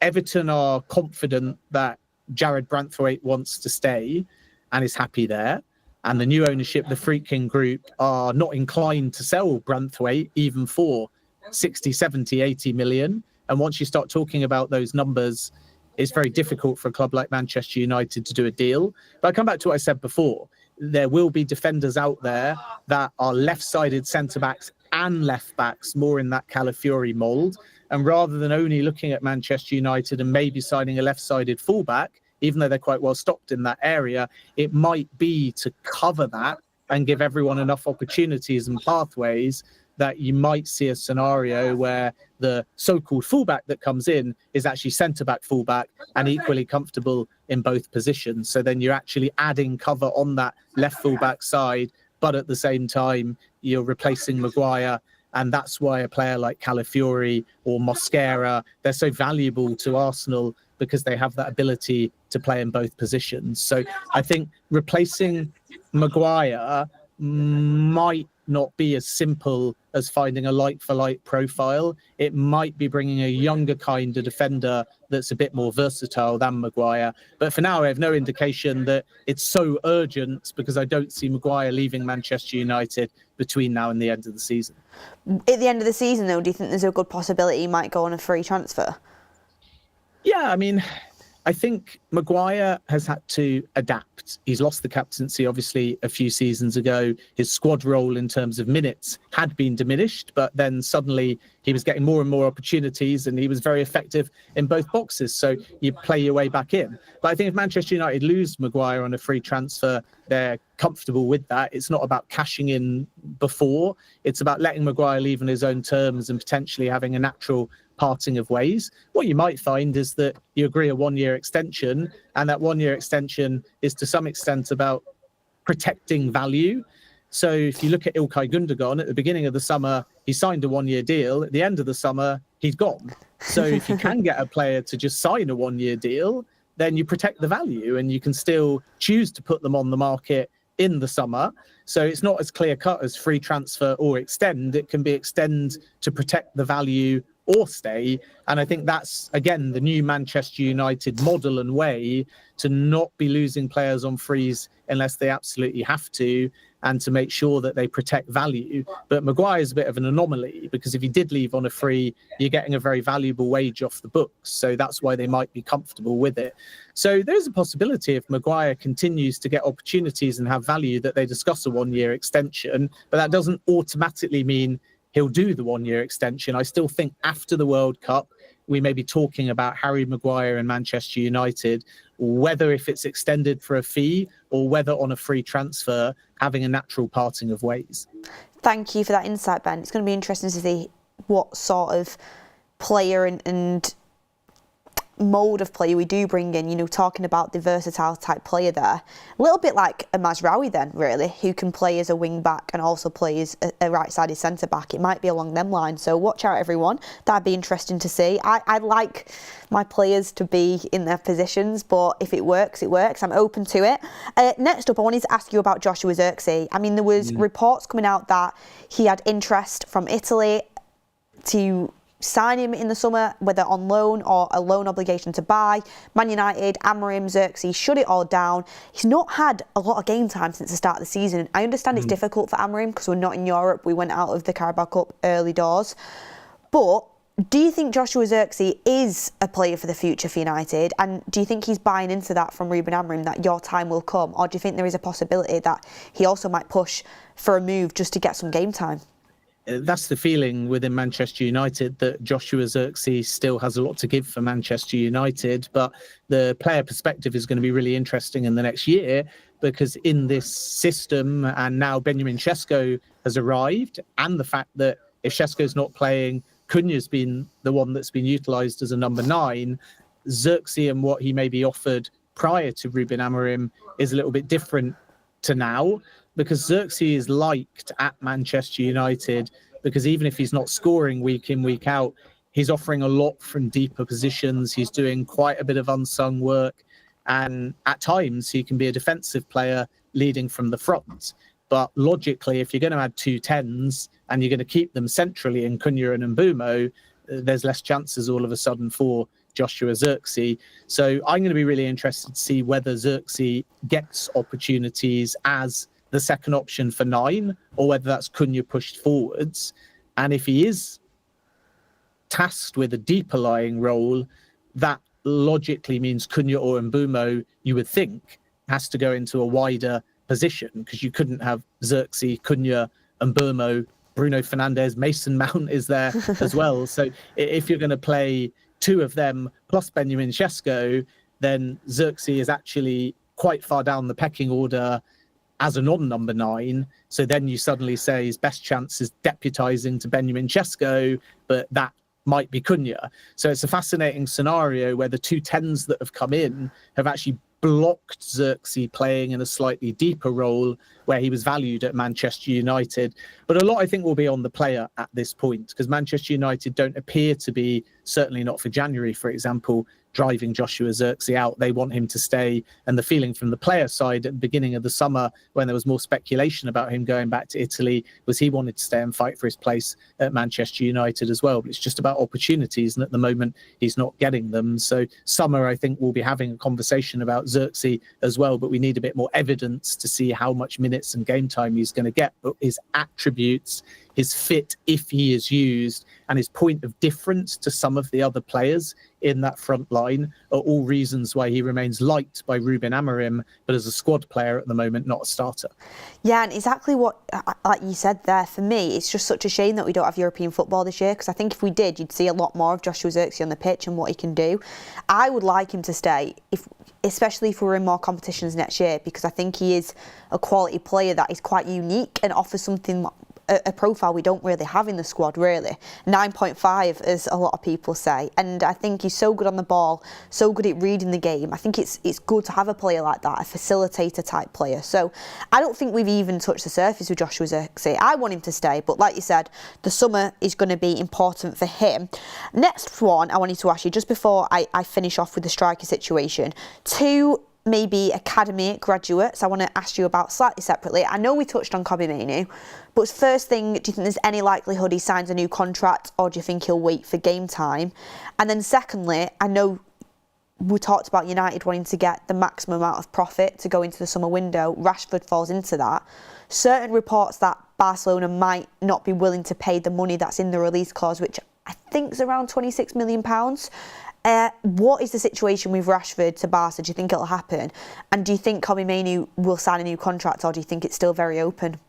Everton are confident that Jared Branthwaite wants to stay and is happy there. And the new ownership, the Friedkin Group, are not inclined to sell Branthwaite even for 60, 70, 80 million. And once you start talking about those numbers, it's very difficult for a club like Manchester United to do a deal. But I come back to what I said before. There will be defenders out there that are left-sided centre-backs and left-backs, more in that Calafiori mould. And rather than only looking at Manchester United and maybe signing a left-sided fullback, even though they're quite well stocked in that area, it might be to cover that and give everyone enough opportunities and pathways that you might see a scenario where the so-called fullback that comes in is actually centre-back fullback and equally comfortable in both positions. So then you're actually adding cover on that left fullback side, but at the same time, you're replacing Maguire. And that's why a player like Calafiori or Mosquera, they're so valuable to Arsenal because they have that ability to play in both positions. So I think replacing Maguire might not be as simple as finding a like-for-like profile. It might be bringing a younger kind of defender that's a bit more versatile than Maguire. But for now, I have no indication that it's so urgent because I don't see Maguire leaving Manchester United between now and the end of the season. At the end of the season, though, do you think there's a good possibility he might go on a free transfer? Yeah, I mean, I think Maguire has had to adapt. He's lost the captaincy, obviously, a few seasons ago. His squad role in terms of minutes had been diminished, but then suddenly he was getting more and more opportunities and he was very effective in both boxes. So you play your way back in. But I think if Manchester United lose Maguire on a free transfer, they're comfortable with that. It's not about cashing in before. It's about letting Maguire leave on his own terms and potentially having a natural parting of ways. What you might find is that you agree a one-year extension, and that one-year extension is to some extent about protecting value. So if you look at Ilkay Gundogan, at the beginning of the summer, he signed a one-year deal. At the end of the summer, he's gone. So if you can get a player to just sign a one-year deal, then you protect the value and you can still choose to put them on the market in the summer. So it's not as clear-cut as free transfer or extend. It can be extend to protect the value or stay. And I think that's, again, the new Manchester United model and way to not be losing players on frees unless they absolutely have to, and to make sure that they protect value. But Maguire's a bit of an anomaly because if he did leave on a free, you're getting a very valuable wage off the books. So that's why they might be comfortable with it. So there's a possibility if Maguire continues to get opportunities and have value that they discuss a one-year extension, but that doesn't automatically mean he'll do the one-year extension. I still think after the World Cup, we may be talking about Harry Maguire and Manchester United, whether if it's extended for a fee or whether on a free transfer, having a natural parting of ways. Thank you for that insight, Ben. It's going to be interesting to see what sort of player and mould of player we do bring in, you know, talking about the versatile type player there. A little bit like a Mazraoui then, really, who can play as a wing-back and also play as a right-sided centre-back. It might be along them lines, so watch out, everyone. That'd be interesting to see. I like my players to be in their positions, but if it works, it works. I'm open to it. Next up, I wanted to ask you about Joshua Zirkzee. I mean, there was reports coming out that he had interest from Italy to sign him in the summer, whether on loan or a loan obligation to buy. Man United, Amorim, Zirkzee, shut it all down. He's not had a lot of game time since the start of the season. I understand it's difficult for Amorim because we're not in Europe. We went out of the Carabao Cup early doors. But do you think Joshua Zirkzee is a player for the future for United? And do you think he's buying into that from Ruben Amorim, that your time will come? Or do you think there is a possibility that he also might push for a move just to get some game time? That's the feeling within Manchester United, that Joshua Zirkzee still has a lot to give for Manchester United. But the player perspective is going to be really interesting in the next year, because in this system, and now Benjamin Sesko has arrived, and the fact that if Sesko's not playing, Cunha's been the one that's been utilised as a number 9. Zirkzee and what he may be offered prior to Ruben Amorim is a little bit different to now, because Zirkzee is liked at Manchester United, because even if he's not scoring week in, week out, he's offering a lot from deeper positions. He's doing quite a bit of unsung work, and at times he can be a defensive player leading from the front. But logically, if you're going to add 2 10s and you're going to keep them centrally in Cunha and Mbeumo, there's less chances all of a sudden for Joshua Zirkzee. So I'm going to be really interested to see whether Zirkzee gets opportunities as the second option for 9, or whether that's Cunha pushed forwards. And if he is tasked with a deeper lying role, that logically means Cunha or Mbeumo, you would think, has to go into a wider position, because you couldn't have Zirkzee, Cunha, Mbeumo, Bruno Fernandes, Mason Mount is there as well. So if you're going to play 2 of them plus Benjamin Sesko, then Zirkzee is actually quite far down the pecking order as a non-number 9. So then you suddenly say his best chance is deputising to Benjamin Sesko, but that might be Cunha. So it's a fascinating scenario where the 2 10s that have come in have actually blocked Zirkzee playing in a slightly deeper role where he was valued at Manchester United. But a lot, I think, will be on the player at this point, because Manchester United don't appear to be, certainly not for January, for example, driving Joshua Zirkzee out. They want him to stay. And the feeling from the player side at the beginning of the summer, when there was more speculation about him going back to Italy, was he wanted to stay and fight for his place at Manchester United as well. But it's just about opportunities. And at the moment, he's not getting them. So summer, I think, we'll be having a conversation about Zirkzee as well. But we need a bit more evidence to see how much minutes and game time he's going to get. But his attributes, his fit, if he is used, and his point of difference to some of the other players in that front line are all reasons why he remains liked by Ruben Amorim, but as a squad player at the moment, not a starter. Yeah, and exactly what, like you said there, for me, it's just such a shame that we don't have European football this year, because I think if we did, you'd see a lot more of Joshua Zirkzee on the pitch and what he can do. I would like him to stay, especially if we're in more competitions next year, because I think he is a quality player that is quite unique and offers something, a profile we don't really have in the squad, really. 9.5, as a lot of people say. And I think he's so good on the ball, so good at reading the game. I think it's good to have a player like that, a facilitator type player. So I don't think we've even touched the surface with Joshua Zirkzee. I want him to stay, but like you said, the summer is going to be important for him. Next one I wanted to ask you, just before I finish off with the striker situation, 2 maybe academy graduates I want to ask you about slightly separately. I know we touched on Kobbie Mainoo, but first thing, do you think there's any likelihood he signs a new contract, or do you think he'll wait for game time? And then secondly, I know we talked about United wanting to get the maximum amount of profit to go into the summer window. Rashford falls into that. Certain reports that Barcelona might not be willing to pay the money that's in the release clause, which I think is around £26 million. What is the situation with Rashford to Barca? Do you think it'll happen? And do you think Kobbie Mainoo will sign a new contract, or do you think it's still very open?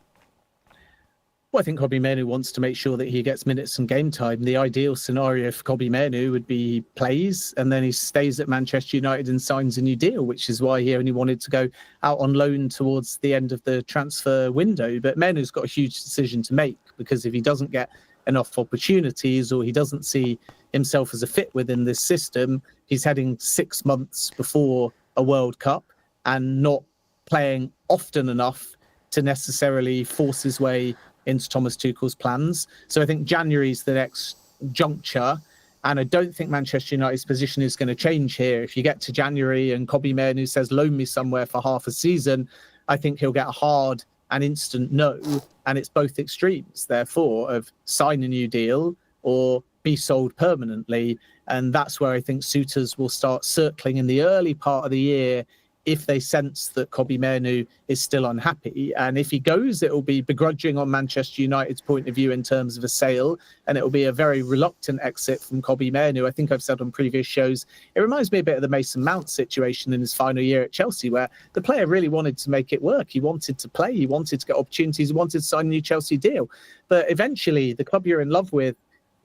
Well, I think Kobbie Mainoo wants to make sure that he gets minutes and game time. The ideal scenario for Kobbie Mainoo would be he plays and then he stays at Manchester United and signs a new deal, which is why he only wanted to go out on loan towards the end of the transfer window. But Mainoo's got a huge decision to make, because if he doesn't get enough opportunities, or he doesn't see himself as a fit within this system, he's heading 6 months before a World Cup and not playing often enough to necessarily force his way into Thomas Tuchel's plans. So I think January's the next juncture, and I don't think Manchester United's position is going to change here. If you get to January and Kobbie Mainoo says loan me somewhere for half a season, I think he'll get a hard and instant no, and it's both extremes, therefore, of sign a new deal or be sold permanently. And that's where I think suitors will start circling in the early part of the year if they sense that Kobbie Mainoo is still unhappy. And if he goes, it will be begrudging on Manchester United's point of view in terms of a sale, and it will be a very reluctant exit from Kobbie Mainoo. I think I've said on previous shows, it reminds me a bit of the Mason Mount situation in his final year at Chelsea, where the player really wanted to make it work. He wanted to play, he wanted to get opportunities, he wanted to sign a new Chelsea deal. But eventually, the club you're in love with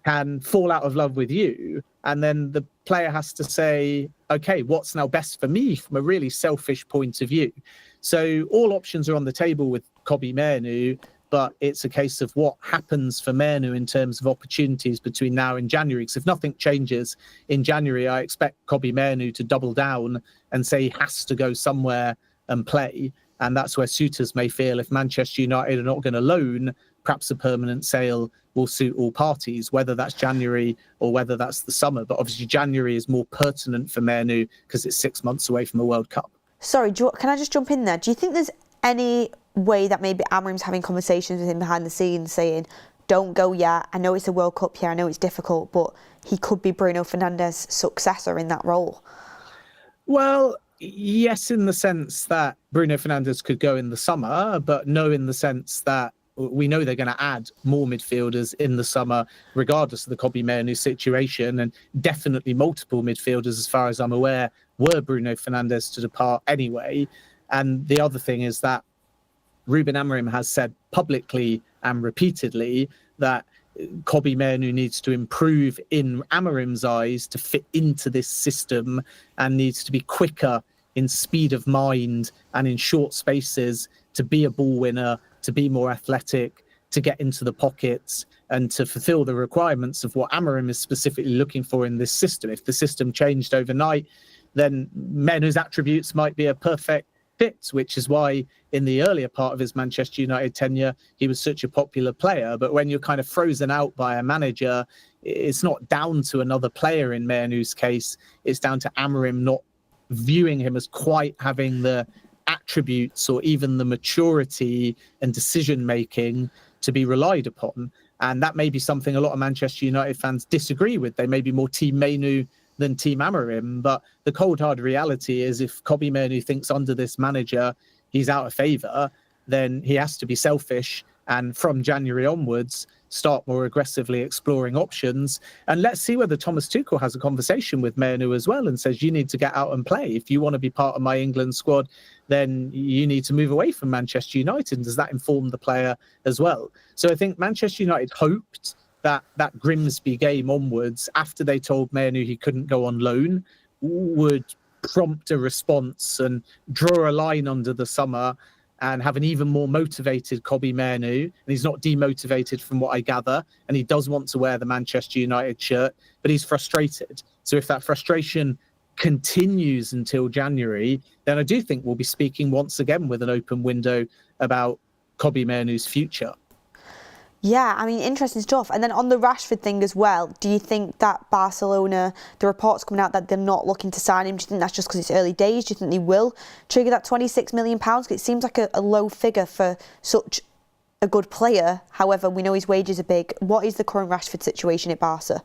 can fall out of love with you, and then the player has to say, okay, what's now best for me from a really selfish point of view? So all options are on the table with Kobbie Mainoo, but it's a case of what happens for Mainoo in terms of opportunities between now and January. Because if nothing changes in January, I expect Kobbie Mainoo to double down and say he has to go somewhere and play. And that's where suitors may feel if Manchester United are not going to loan, perhaps a permanent sale will suit all parties, whether that's January or whether that's the summer. But obviously January is more pertinent for Mainoo because it's 6 months away from a World Cup. Sorry, can I just jump in there? Do you think there's any way that maybe Amorim's having conversations with him behind the scenes saying, don't go yet, I know it's a World Cup here, I know it's difficult, but he could be Bruno Fernandes' successor in that role? Well, yes, in the sense that Bruno Fernandes could go in the summer, but no in the sense that we know they're going to add more midfielders in the summer, regardless of the Kobbie Mainoo situation, and definitely multiple midfielders, as far as I'm aware, were Bruno Fernandes to depart anyway. And the other thing is that Ruben Amorim has said publicly and repeatedly that Kobbie Mainoo needs to improve in Amorim's eyes to fit into this system and needs to be quicker in speed of mind and in short spaces to be a ball winner, to be more athletic, to get into the pockets and to fulfill the requirements of what Amorim is specifically looking for in this system. If the system changed overnight, then Mainoo's attributes might be a perfect fit, which is why in the earlier part of his Manchester United tenure, he was such a popular player. But when you're kind of frozen out by a manager, it's not down to another player in Mainoo's case. It's down to Amorim not viewing him as quite having the attributes or even the maturity and decision making to be relied upon. And that may be something a lot of Manchester United fans disagree with. They may be more team Mainoo than team Amorim, but the cold hard reality is if Kobbie Mainoo thinks under this manager he's out of favour, then he has to be selfish and from January onwards start more aggressively exploring options. And let's see whether Thomas Tuchel has a conversation with Mainoo as well and says, you need to get out and play. If you want to be part of my England squad, then you need to move away from Manchester United. Does that inform the player as well? So I think Manchester United hoped that Grimsby game onwards, after they told Mainoo he couldn't go on loan, would prompt a response and draw a line under the summer and have an even more motivated Kobbie Mainoo. And he's not demotivated from what I gather. And he does want to wear the Manchester United shirt, but he's frustrated. So if that frustration continues until January, then I do think we'll be speaking once again with an open window about Kobbie Mainoo's future. Yeah, I mean, interesting stuff. And then on the Rashford thing as well, do you think that Barcelona, the reports coming out that they're not looking to sign him, do you think that's just because it's early days? Do you think they will trigger that £26 million? Because it seems like a low figure for such a good player. However, we know his wages are big. What is the current Rashford situation at Barca?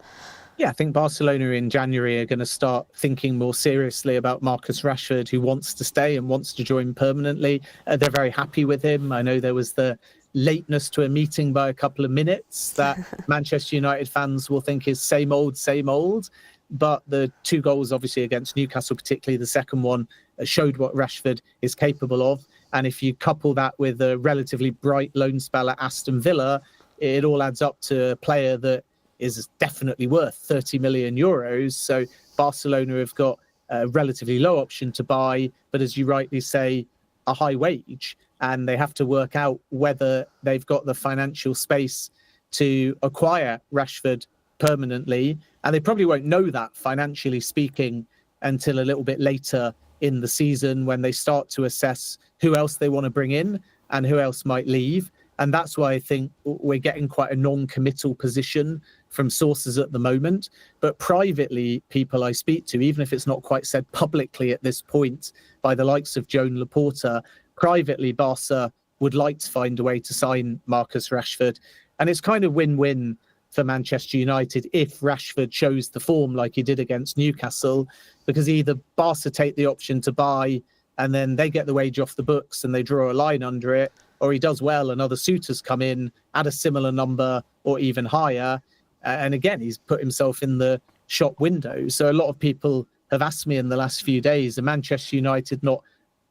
Yeah, I think Barcelona in January are going to start thinking more seriously about Marcus Rashford, who wants to stay and wants to join permanently. They're very happy with him. I know there was the lateness to a meeting by a couple of minutes that Manchester United fans will think is same old. But the two goals, obviously, against Newcastle, particularly the second one, showed what Rashford is capable of. And if you couple that with a relatively bright loan spell at Aston Villa, it all adds up to a player that is definitely worth 30 million euros. So Barcelona have got a relatively low option to buy, but as you rightly say, a high wage. And they have to work out whether they've got the financial space to acquire Rashford permanently. And they probably won't know that, financially speaking, until a little bit later in the season when they start to assess who else they want to bring in and who else might leave. And that's why I think we're getting quite a non-committal position from sources at the moment. But privately, people I speak to, even if it's not quite said publicly at this point by the likes of Joan Laporta, privately, Barca would like to find a way to sign Marcus Rashford. And it's kind of win-win for Manchester United if Rashford shows the form like he did against Newcastle, because either Barca take the option to buy and then they get the wage off the books and they draw a line under it, or he does well and other suitors come in at a similar number or even higher. And again, he's put himself in the shop window. So a lot of people have asked me in the last few days, are Manchester United not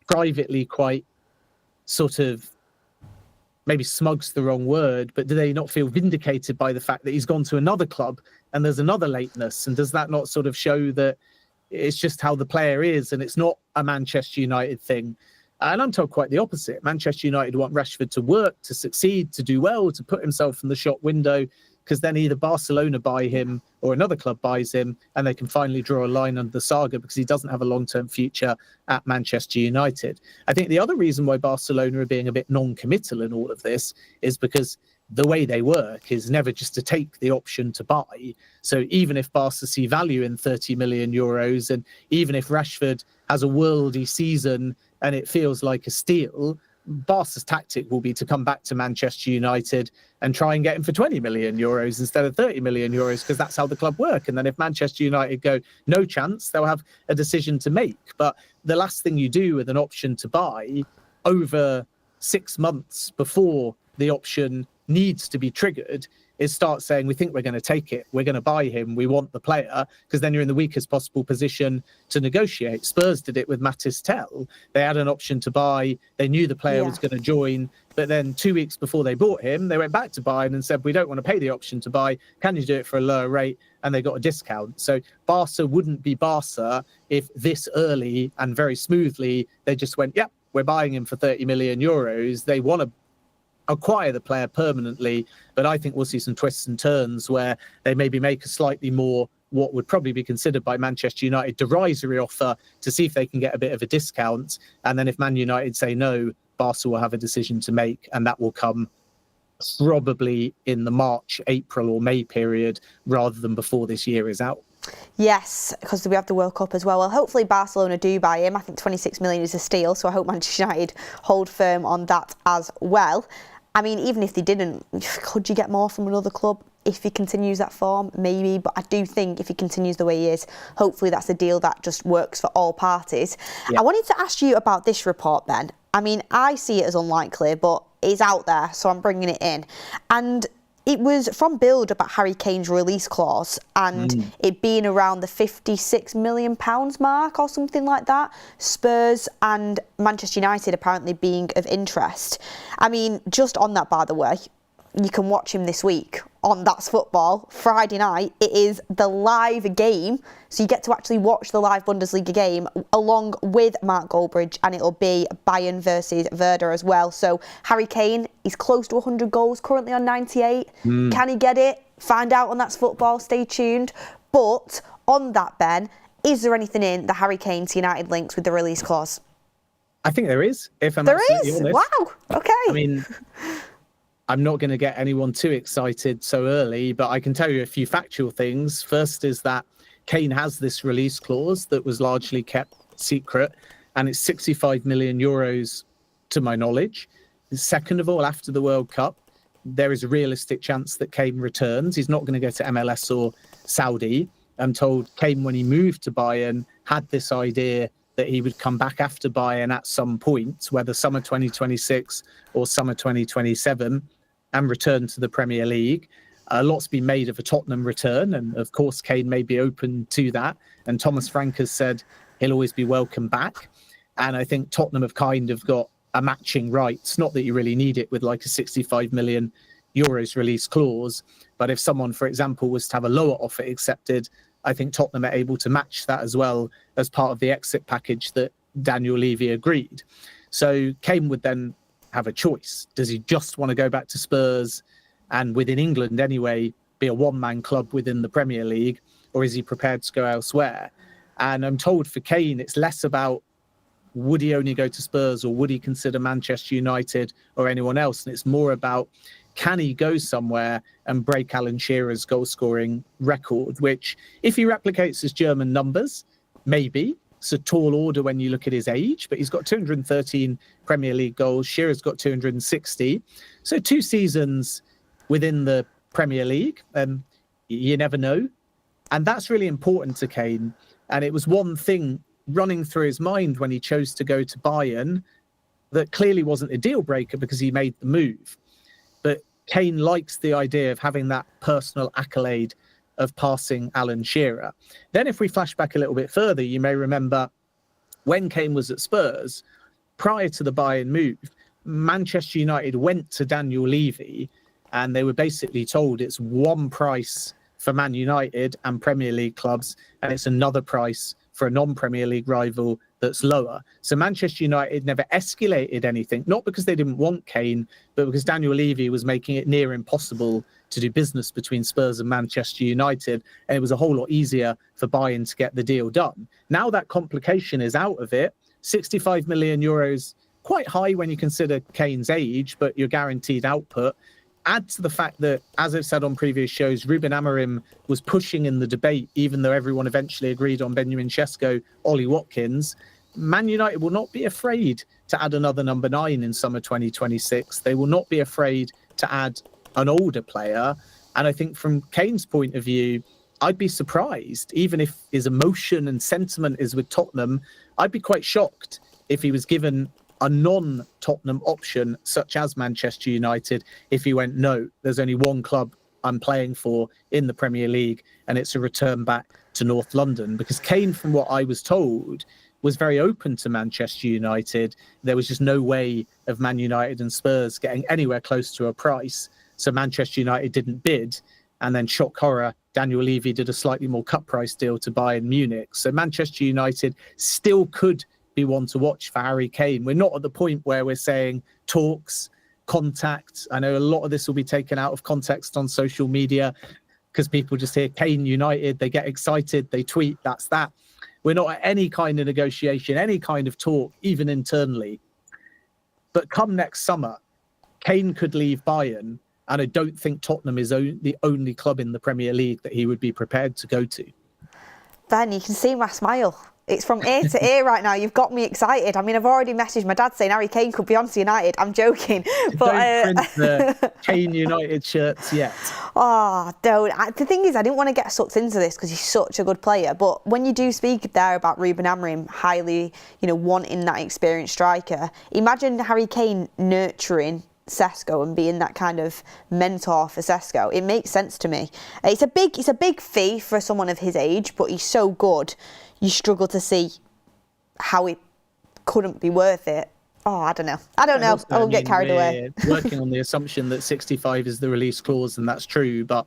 privately quite sort of, maybe smug's the wrong word, but do they not feel vindicated by the fact that he's gone to another club and there's another lateness? And does that not sort of show that it's just how the player is and it's not a Manchester United thing? And I'm told quite the opposite. Manchester United want Rashford to work, to succeed, to do well, to put himself in the shop window, because then either Barcelona buy him or another club buys him and they can finally draw a line under the saga, because he doesn't have a long-term future at Manchester United. I think the other reason why Barcelona are being a bit non-committal in all of this is because the way they work is never just to take the option to buy. So even if Barca see value in 30 million euros, and even if Rashford has a worldy season and it feels like a steal, Barca's tactic will be to come back to Manchester United and try and get him for 20 million euros instead of 30 million euros, because that's how the club work. And then if Manchester United go, no chance, they'll have a decision to make. But the last thing you do with an option to buy over 6 months before the option needs to be triggered is start saying, we think we're going to take it, we're going to buy him, we want the player, because then you're in the weakest possible position to negotiate. Spurs did it with Matis Tel. They had an option to buy, they knew the player was going to join, but then 2 weeks before they bought him, they went back to Bayern and said, we don't want to pay the option to buy, can you do it for a lower rate? And they got a discount. So Barca wouldn't be Barca if this early and very smoothly they just went, yep, we're buying him for 30 million euros. They want to acquire the player permanently, but I think we'll see some twists and turns where they maybe make a slightly more, what would probably be considered by Manchester United, derisory offer to see if they can get a bit of a discount. And then if Man United say no, Barca will have a decision to make, and that will come probably in the March, April or May period rather than before this year is out. Yes, because we have the World Cup as well. Well, hopefully Barcelona do buy him. I think 26 million is a steal, so I hope Manchester United hold firm on that as well. I mean, even if they didn't, could you get more from another club if he continues that form? Maybe, but I do think if he continues the way he is, hopefully that's a deal that just works for all parties. Yeah. I wanted to ask you about this report, Ben. I mean, I see it as unlikely, but it's out there, so I'm bringing it in. And it was from Bild about Harry Kane's release clause and it being around the £56 million mark or something like that. Spurs and Manchester United apparently being of interest. I mean, just on that, by the way, you can watch him this week on That's Football, Friday night. It is the live game, so you get to actually watch the live Bundesliga game along with Mark Goldbridge, and it'll be Bayern versus Werder as well. So Harry Kane is close to 100 goals, currently on 98. Can he get it? Find out on That's Football, stay tuned. But on that, Ben, is there anything in the Harry Kane to United links with the release clause? I think there is, if I'm honest. Wow, okay. I mean, I'm not going to get anyone too excited so early, but I can tell you a few factual things. First is that Kane has this release clause that was largely kept secret, and it's 65 million euros to my knowledge. Second of all, after the World Cup, there is a realistic chance that Kane returns. He's not going to go to MLS or Saudi. I'm told Kane, when he moved to Bayern, had this idea that he would come back after Bayern at some point, whether summer 2026 or summer 2027, and return to the Premier League. A lot's been made of a Tottenham return, and of course Kane may be open to that. And Thomas Frank has said he'll always be welcome back. And I think Tottenham have kind of got a matching rights. Not that you really need it with like a 65 million euros release clause, but if someone, for example, was to have a lower offer accepted, I think Tottenham are able to match that as well as part of the exit package that Daniel Levy agreed. So Kane would then have a choice. Does he just want to go back to Spurs and within England anyway, be a one-man club within the Premier League, or is he prepared to go elsewhere? And I'm told for Kane, it's less about would he only go to Spurs or would he consider Manchester United or anyone else? And it's more about, can he go somewhere and break Alan Shearer's goal-scoring record, which if he replicates his German numbers, maybe. It's a tall order when you look at his age, but he's got 213 Premier League goals. Shearer's got 260. So 2 seasons within the Premier League. You never know. And that's really important to Kane. And it was one thing running through his mind when he chose to go to Bayern that clearly wasn't a deal breaker because he made the move. But Kane likes the idea of having that personal accolade of passing Alan Shearer. Then if we flash back a little bit further, you may remember when Kane was at Spurs, prior to the Bayern move, Manchester United went to Daniel Levy and they were basically told it's one price for Man United and Premier League clubs, and it's another price for a non-Premier League rival that's lower. So Manchester United never escalated anything, not because they didn't want Kane, but because Daniel Levy was making it near impossible to do business between Spurs and Manchester United, and it was a whole lot easier for Bayern to get the deal done. Now that complication is out of it, 65 million euros, quite high when you consider Kane's age, but your guaranteed output. Add to the fact that, as I've said on previous shows, Ruben Amorim was pushing in the debate, even though everyone eventually agreed on Benjamin Sesko, Ollie Watkins. Man United will not be afraid to add another number 9 in summer 2026. They will not be afraid to add an older player. And I think from Kane's point of view, I'd be surprised, even if his emotion and sentiment is with Tottenham, I'd be quite shocked if he was given a non-Tottenham option, such as Manchester United, if he went, no, there's only one club I'm playing for in the Premier League, and it's a return back to North London. Because Kane, from what I was told, was very open to Manchester United. There was just no way of Man United and Spurs getting anywhere close to a price. So Manchester United didn't bid. And then, shock horror, Daniel Levy did a slightly more cut price deal to Bayern Munich. So Manchester United still could be one to watch for Harry Kane. We're not at the point where we're saying talks, contact. I know a lot of this will be taken out of context on social media because people just hear Kane United, they get excited, they tweet, that's that. We're not at any kind of negotiation, any kind of talk, even internally. But come next summer, Kane could leave Bayern, and I don't think Tottenham is the only club in the Premier League that he would be prepared to go to. Ben, you can see my smile. It's from ear to ear right now. You've got me excited. I mean, I've already messaged my dad saying Harry Kane could be on to United. I'm joking. But don't print the Kane United shirts yet. Oh, don't. The thing is, I didn't want to get sucked into this because he's such a good player. But when you do speak there about Ruben Amorim highly, wanting that experienced striker, imagine Harry Kane nurturing Sesko and being that kind of mentor for Sesko. It makes sense to me. It's a big fee for someone of his age, but he's so good. You struggle to see how it couldn't be worth it. Oh, I don't know. Also, I won't get carried away. Working on the assumption that 65 is the release clause, and that's true. But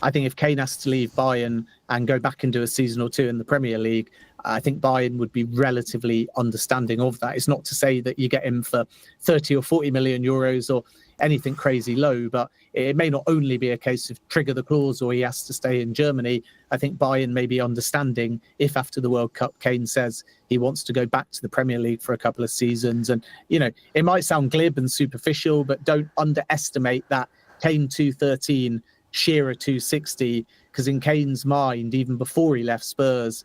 I think if Kane has to leave Bayern and go back and do a season or two in the Premier League, I think Bayern would be relatively understanding of that. It's not to say that you get him for 30 or 40 million euros or anything crazy low, but it may not only be a case of trigger the clause or he has to stay in Germany. I think Bayern may be understanding if after the World Cup Kane says he wants to go back to the Premier League for a couple of seasons. And, it might sound glib and superficial, but don't underestimate that Kane 213, Shearer 260, because in Kane's mind, even before he left Spurs,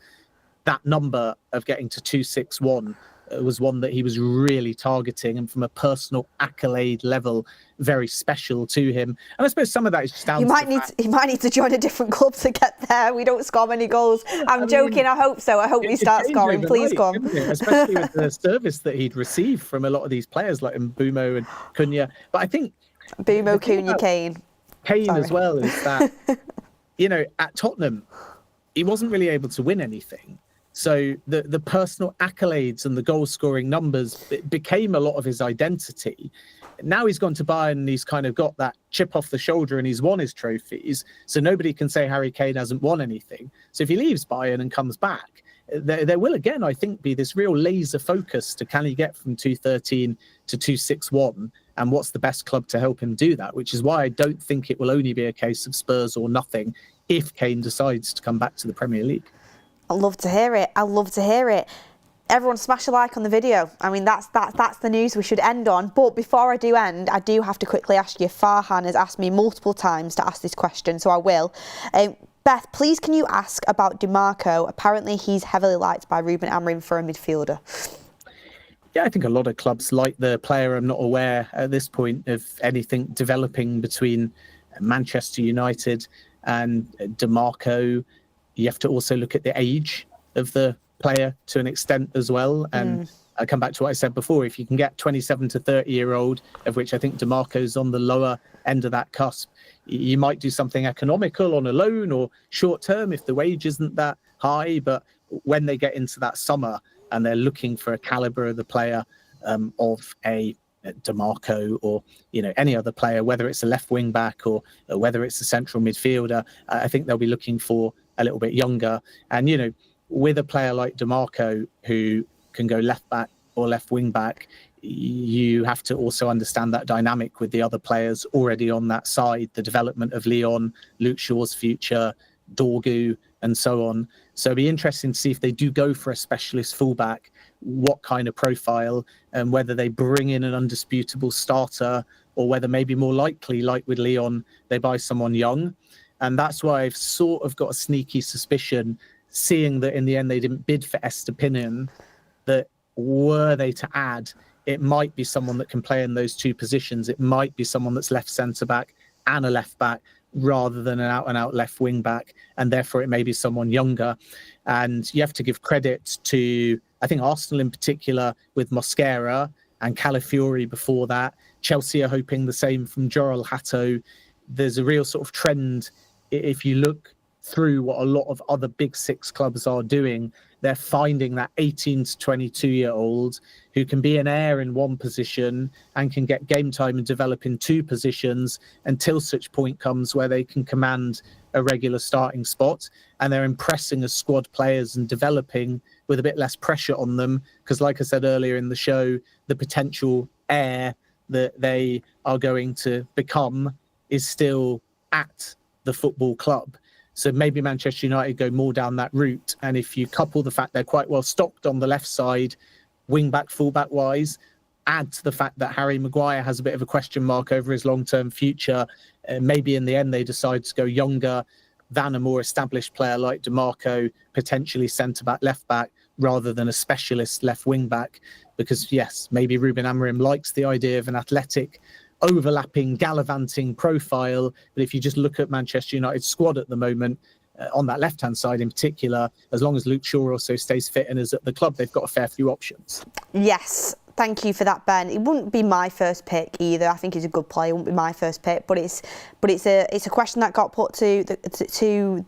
that number of getting to 261 was one that he was really targeting, and from a personal accolade level, very special to him. And I suppose some of that is just down he might need to join a different club to get there. We don't score many goals. I'm joking. I hope so. I hope he starts scoring. Please come. Especially with the service that he'd received from a lot of these players like Mbeumo and Cunha. But I think Mbeumo, Cunha, Kane as well is that at Tottenham he wasn't really able to win anything. So the personal accolades and the goal-scoring numbers became a lot of his identity. Now he's gone to Bayern and he's kind of got that chip off the shoulder and he's won his trophies. So nobody can say Harry Kane hasn't won anything. So if he leaves Bayern and comes back, there will again, I think, be this real laser focus to can he get from 213 to 261 and what's the best club to help him do that, which is why I don't think it will only be a case of Spurs or nothing if Kane decides to come back to the Premier League. I'd love to hear it. Everyone smash a like on the video. I mean, that's the news we should end on. But before I do end, I do have to quickly ask you. Farhan has asked me multiple times to ask this question, so I will. Beth, please can you ask about DiMarco? Apparently he's heavily liked by Ruben Amorim for a midfielder. Yeah, I think a lot of clubs like the player. I'm not aware at this point of anything developing between Manchester United and DeMarco, you have to also look at the age of the player to an extent as well. And I come back to what I said before. If you can get 27 to 30-year-old, of which I think DeMarco's on the lower end of that cusp, you might do something economical on a loan or short term if the wage isn't that high. But when they get into that summer and they're looking for a caliber of the player of a DeMarco or any other player, whether it's a left wing back or whether it's a central midfielder, I think they'll be looking for a little bit younger. And with a player like DeMarco who can go left back or left wing back, you have to also understand that dynamic with the other players already on that side, the development of Leon, Luke Shaw's future, Dorgu, and so on. So it'd be interesting to see if they do go for a specialist fullback, what kind of profile, and whether they bring in an undisputable starter or whether maybe more likely, like with Leon, they buy someone young. And that's why I've sort of got a sneaky suspicion, seeing that in the end they didn't bid for Estupiñán, that were they to add, it might be someone that can play in those two positions. It might be someone that's left centre-back and a left-back rather than an out-and-out left wing-back, and therefore it may be someone younger. And you have to give credit to, I think, Arsenal in particular, with Mosquera and Calafiori before that. Chelsea are hoping the same from Joral Hato. There's a real sort of trend, if you look through what a lot of other big six clubs are doing, they're finding that 18 to 22-year-old who can be an heir in one position and can get game time and develop in two positions until such point comes where they can command a regular starting spot. And they're impressing as squad players and developing with a bit less pressure on them. Because like I said earlier in the show, the potential heir that they are going to become is still at the football club. So maybe Manchester United go more down that route. And if you couple the fact they're quite well stocked on the left side, wing-back, full-back-wise, add to the fact that Harry Maguire has a bit of a question mark over his long-term future, maybe in the end they decide to go younger than a more established player like DeMarco, potentially centre-back, left-back, rather than a specialist left wing-back. Because, yes, maybe Ruben Amorim likes the idea of an athletic, overlapping, gallivanting profile. But if you just look at Manchester United's squad at the moment, on that left-hand side in particular, as long as Luke Shaw also stays fit and is at the club, they've got a fair few options. Yes, thank you for that, Ben. It wouldn't be my first pick either. I think he's a good player. It wouldn't be my first pick, but it's a question that got put to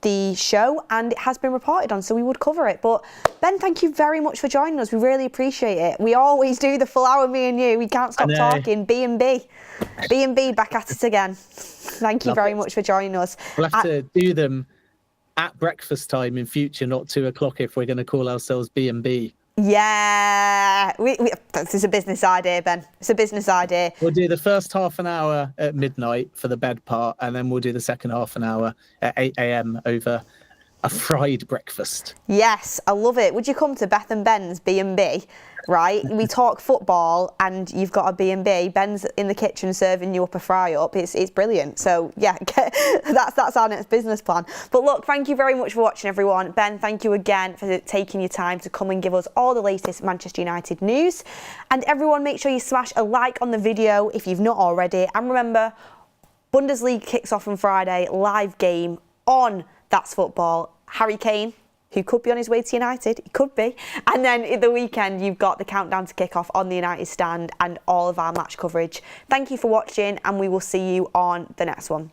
the show, and it has been reported on, so we would cover it. But Ben, thank you very much for joining us. We really appreciate it. We always do the full hour, me and you. We can't stop talking. B&B back at it again. Thank you very much for joining us. We'll have to do them at breakfast time in future, not 2 o'clock, if we're going to call ourselves B&B. Yeah, this is a business idea, Ben. It's a business idea. We'll do the first half an hour at midnight for the bed part, and then we'll do the second half an hour at 8 a.m. over a fried breakfast. Yes, I love it. Would you come to Beth and Ben's B&B? Right, we talk football and you've got a B&B. Ben's in the kitchen serving you up a fry up. It's brilliant. So yeah, that's our next business plan. But look, thank you very much for watching, everyone. Ben, thank you again for taking your time to come and give us all the latest Manchester United news. And everyone, make sure you smash a like on the video if you've not already. And remember, Bundesliga kicks off on Friday, live game on That's Football. Harry Kane, who could be on his way to United, he could be. And then at the weekend, you've got the countdown to kick off on the United stand and all of our match coverage. Thank you for watching, and we will see you on the next one.